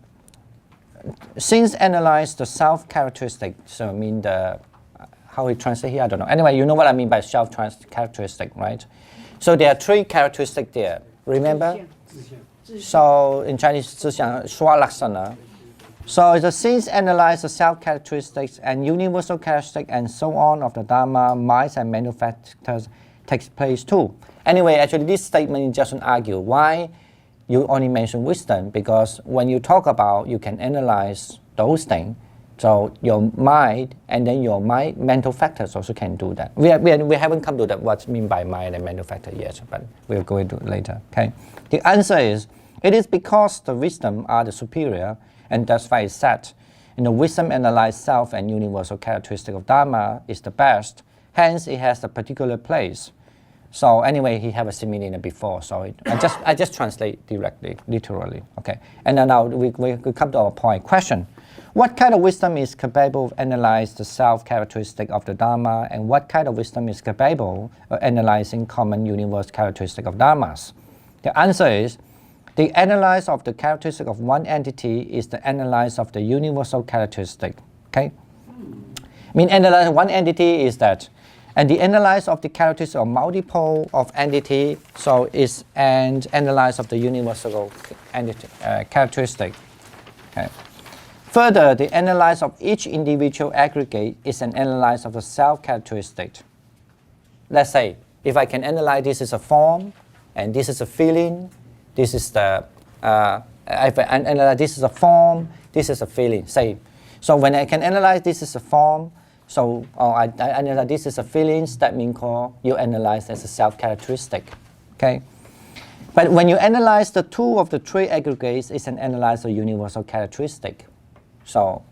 since analyze the self-characteristic, so I mean how we translate here, I don't know. Anyway, you know what I mean by self-characteristic, right? So there are 3 characteristics there, remember? So in Chinese, 自相, Swalaksana. So the since analyze the self-characteristics and universal characteristic and so on of the Dharma, minds and mental factors takes place too. Anyway, actually this statement just argue why you only mention wisdom, because when you talk about, you can analyze those things, So your mind and then your mind mental factors also can do that. We haven't come to that what's mean by mind and mental factor yet, but we'll go into it later. Okay. The answer is it is because the wisdom are the superior, and that's why it's said, the wisdom analyzed self and universal characteristic of Dharma is the best. Hence, it has a particular place. So anyway, he have a simile before. So I just translate directly, literally. Okay. And then now we come to our point. Question: what kind of wisdom is capable of analyzing the self characteristic of the Dharma, and what kind of wisdom is capable of analyzing common universal characteristic of Dharmas? The answer is the analysis of the characteristic of one entity is the analysis of the universal characteristic. Okay. I mean, analyze one entity is that. And the analysis of the characteristics of multiple of entity, so is an analysis of the universal entity, characteristic. Okay. Further, the analysis of each individual aggregate is an analysis of the self-characteristic. Let's say, if I can analyze this is a form, and this is a feeling, this is the, if I analyze this is a form, this is a feeling, say. So when I can analyze this is a form, so I analyze this is a feelings, that means you analyze as a self-characteristic, okay? But when you analyze the two of the three aggregates, it's an analysis of universal characteristic. So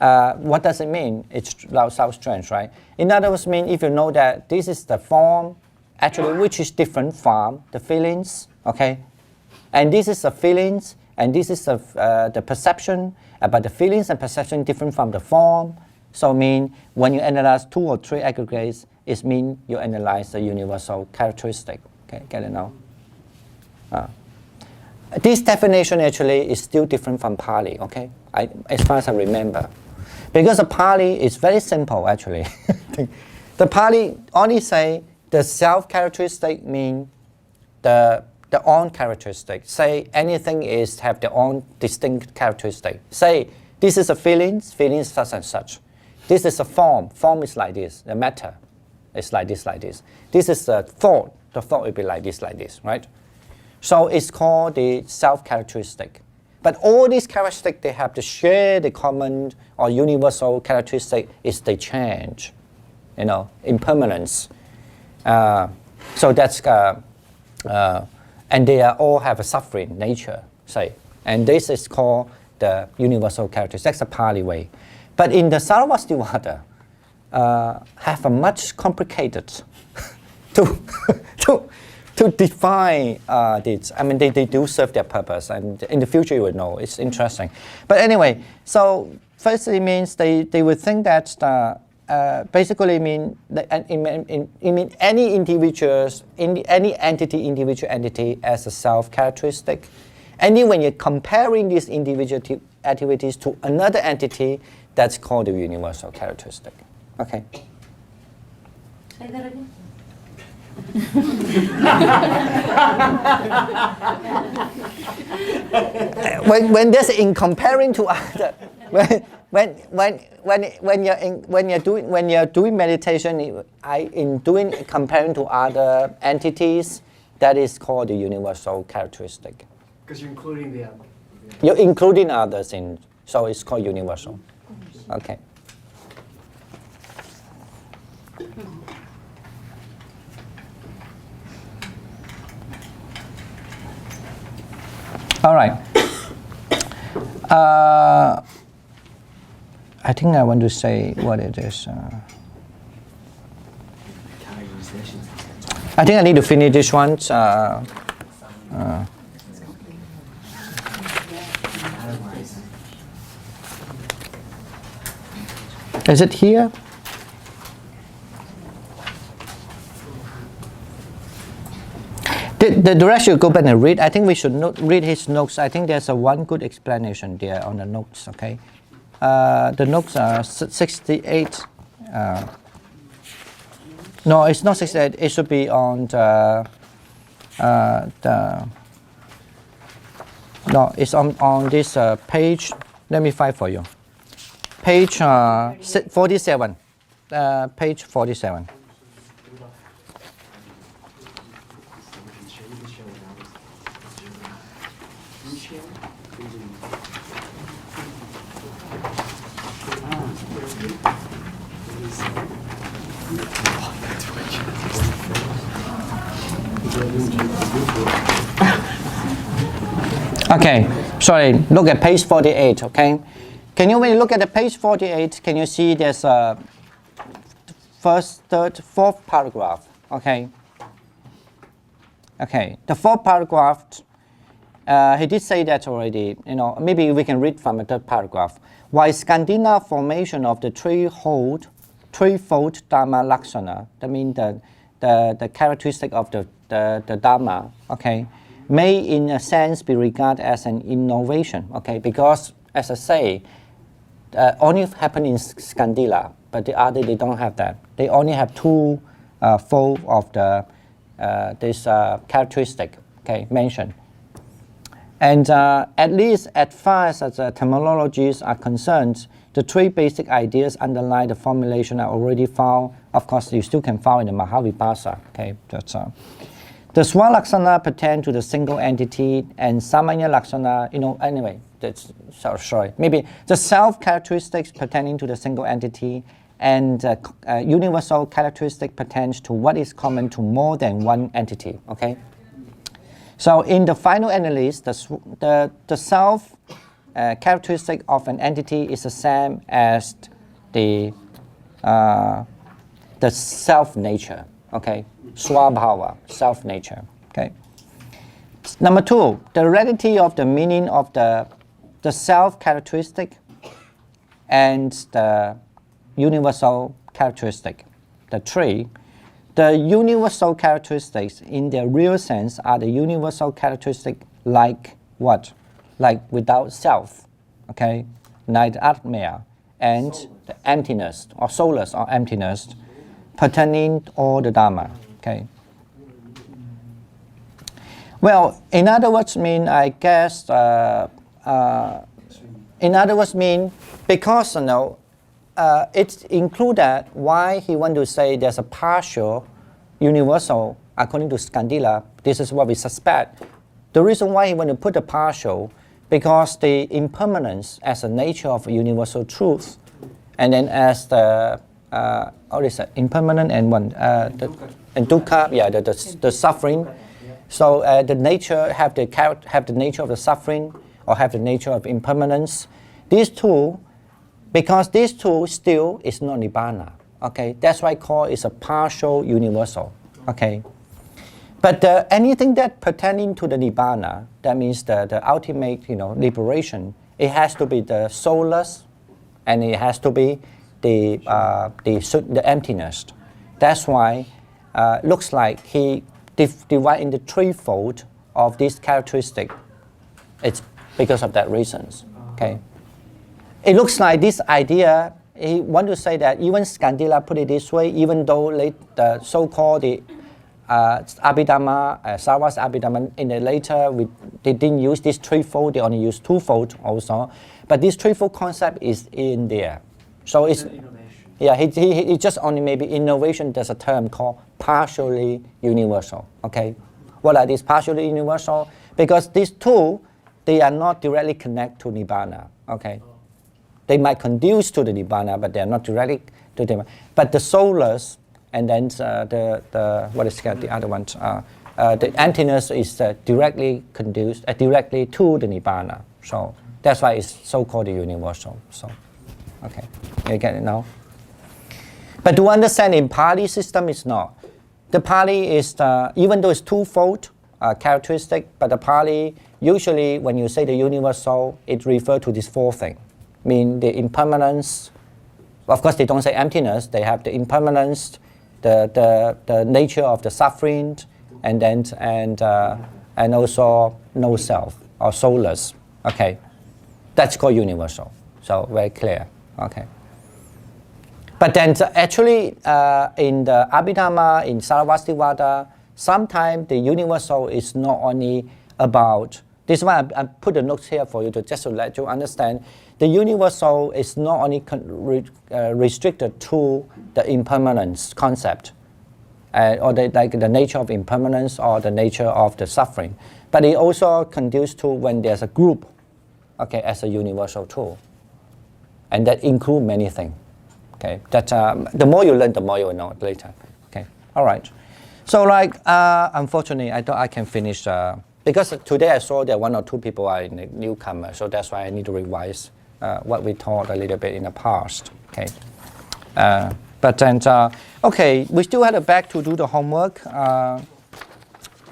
what does it mean? It sounds strange, right? In other words, mean if you know that this is the form, actually which is different from the feelings, okay? And this is the feelings, and this is the perception, but the feelings and perception different from the form. So mean when you analyze two or three aggregates, it means you analyze the universal characteristic. Okay, get it now? This definition actually is still different from Pali, okay? As far as I remember. Because the Pali is very simple actually. The Pali only say the self-characteristic mean the own characteristic. Say anything is have their own distinct characteristic. Say this is a feelings such and such. This is a form is like this. The matter is like this, like this. This is a thought. The thought will be like this, right? So it's called the self-characteristic. But all these characteristics, they have to share the common or universal characteristic is they change, impermanence. So that's, and they all have a suffering nature, say. And this is called the universal characteristic. That's the Pali way. But in the Sarvastivada, have a much complicated to define this. I mean, they do serve their purpose, and in the future you will know. It's interesting. But anyway, so first it means they would think that basically mean any individuals, any individual entity as a self-characteristic. And then when you're comparing these individual activities to another entity, that's called the universal characteristic. Okay. Say that again. when there's in comparing to other, when you're doing meditation, in doing comparing to other entities, that is called the universal characteristic. Because you're including the other. You're including others in, so it's called universal. Okay. All right. I think I want to say what it is. I think I need to finish this one. Is it here? The rest you go back and read. I think we should read his notes. I think there's one good explanation there on the notes. Okay, the notes are 68. No, it's not 68. It should be on the. No, it's on this page. Let me find for you. Page 47. Page 47. Okay, sorry, look at page 48, okay? Can you, when you look at the page 48, can you see there's a first, third, fourth paragraph, okay? Okay, the fourth paragraph, he did say that already, you know, maybe we can read from the third paragraph. Why Skandina formation of the threefold Dharma Lakshana, that means the characteristic of the Dharma, okay, may in a sense be regarded as an innovation, okay, because as I say, only happen in Skandila, but the other they don't have that. They only have two fold of the this characteristic, okay, mentioned. And at least as far as the terminologies are concerned, the three basic ideas underlying the formulation are already found. Of course, you still can find in the Mahavibhasa. Okay, that's the Swalakshana pertain to the single entity, and Samanya Lakshana, you know, anyway, that's sorry. Maybe the self characteristics pertaining to the single entity, and universal characteristic pertains to what is common to more than one entity. Okay. So in the final analysis, the self characteristic of an entity is the same as the self nature. Okay, swabhava, self nature. Okay. Number two, the reality of the meaning of the self characteristic and the universal characteristic. The three. The universal characteristics in their real sense are the universal characteristic like what? Like without self, okay? Like atmaya, and the emptiness or soulless or emptiness pertaining to all the Dharma, okay? Well, in other words mean, I guess, in other words mean, because you know, it's included why he want to say there's a partial universal according to Skandila. This is what we suspect. The reason why he want to put a partial, because the impermanence as a nature of universal truth, and then as the what is it? Impermanent and one and dukkha, yeah, the suffering. So the nature have the nature of the suffering or have the nature of impermanence. These two. Because these two still is not Nibbana, okay? That's why I call it a partial universal, okay? But anything that pertaining to the Nibbana, that means the ultimate, you know, liberation, it has to be the soulless, and it has to be the emptiness. That's why looks like he divide into threefold of this characteristic. It's because of that reasons, okay? It looks like this idea, he want to say that even Skandila put it this way, even though the so-called Abhidharma, Sarvas Abhidharma, in the later, they didn't use this threefold, they only use twofold also. But this threefold concept is in there. So it's, yeah, he just only maybe innovation, there's a term called partially universal, okay? What are these partially universal? Because these two, they are not directly connected to Nibbana, okay? They might conduce to the Nibbana, but they are not directly to the Nibbana. But the soulless, and then what is the other one? The emptiness is directly conduced directly to the Nibbana. So that's why it's so-called the universal. So, okay, you get it now? But to understand in Pali system, it's not. The Pali is, even though it's twofold characteristic, but the Pali, usually when you say the universal, it refers to this four thing. Mean the impermanence. Of course, they don't say emptiness. They have the impermanence, the nature of the suffering, and then and also no self or soulless. Okay, that's called universal. So very clear. Okay. But then actually, in the Abhidharma, in Sarvastivada, sometimes the universal is not only about. This is why I put the notes here for you just to let you understand. The universal is not only restricted to the impermanence concept, or the nature of impermanence or the nature of the suffering, but it also conduces to when there's a group, okay, as a universal tool, and that includes many things, Okay, that the more you learn, the more you will know it later. Okay, all right. So like, unfortunately, I thought I can finish because today I saw that 1 or 2 people are in the newcomer, so that's why I need to revise what we taught a little bit in the past. Okay, but then okay, we still have back to do the homework.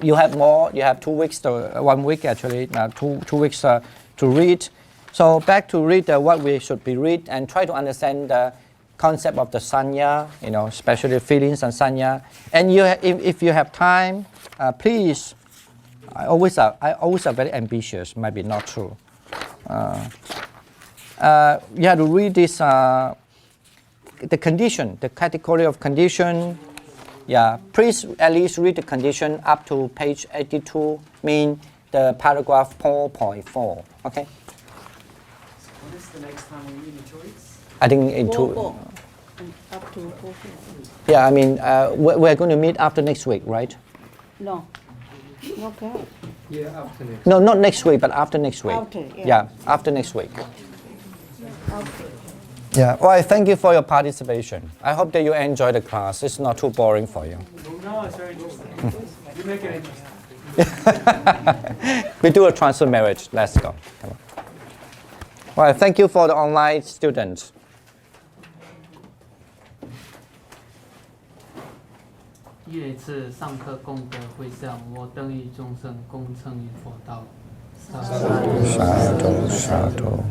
You have more. You have 2 weeks to 1 week actually. 2 weeks to read. So back to read what we should be read and try to understand the concept of the sanya, especially feelings and sanya. And if you have time, please. I always are very ambitious. Might be not true. You have to read this. The condition, the category of condition. Yeah, please at least read the condition up to page 82. Mean the paragraph 4.4. Okay. When is the next time we meet in 2 weeks? I think in 2. Up to 4. Yeah, I mean we're going to meet after next week, right? No. Okay. Yeah, after next. No, not next week, but after next week. After, yeah. Yeah, after next week. Okay. Yeah. All right. Thank you for your participation. I hope that you enjoy the class. It's not too boring for you. No, it's very interesting. You make it interesting. We do a transfer marriage. Let's go. Come on. All right. Thank you for the online students. 月次上课功德回向，我等与众生共称于佛道。 Sadhu, sadhu, sadhu.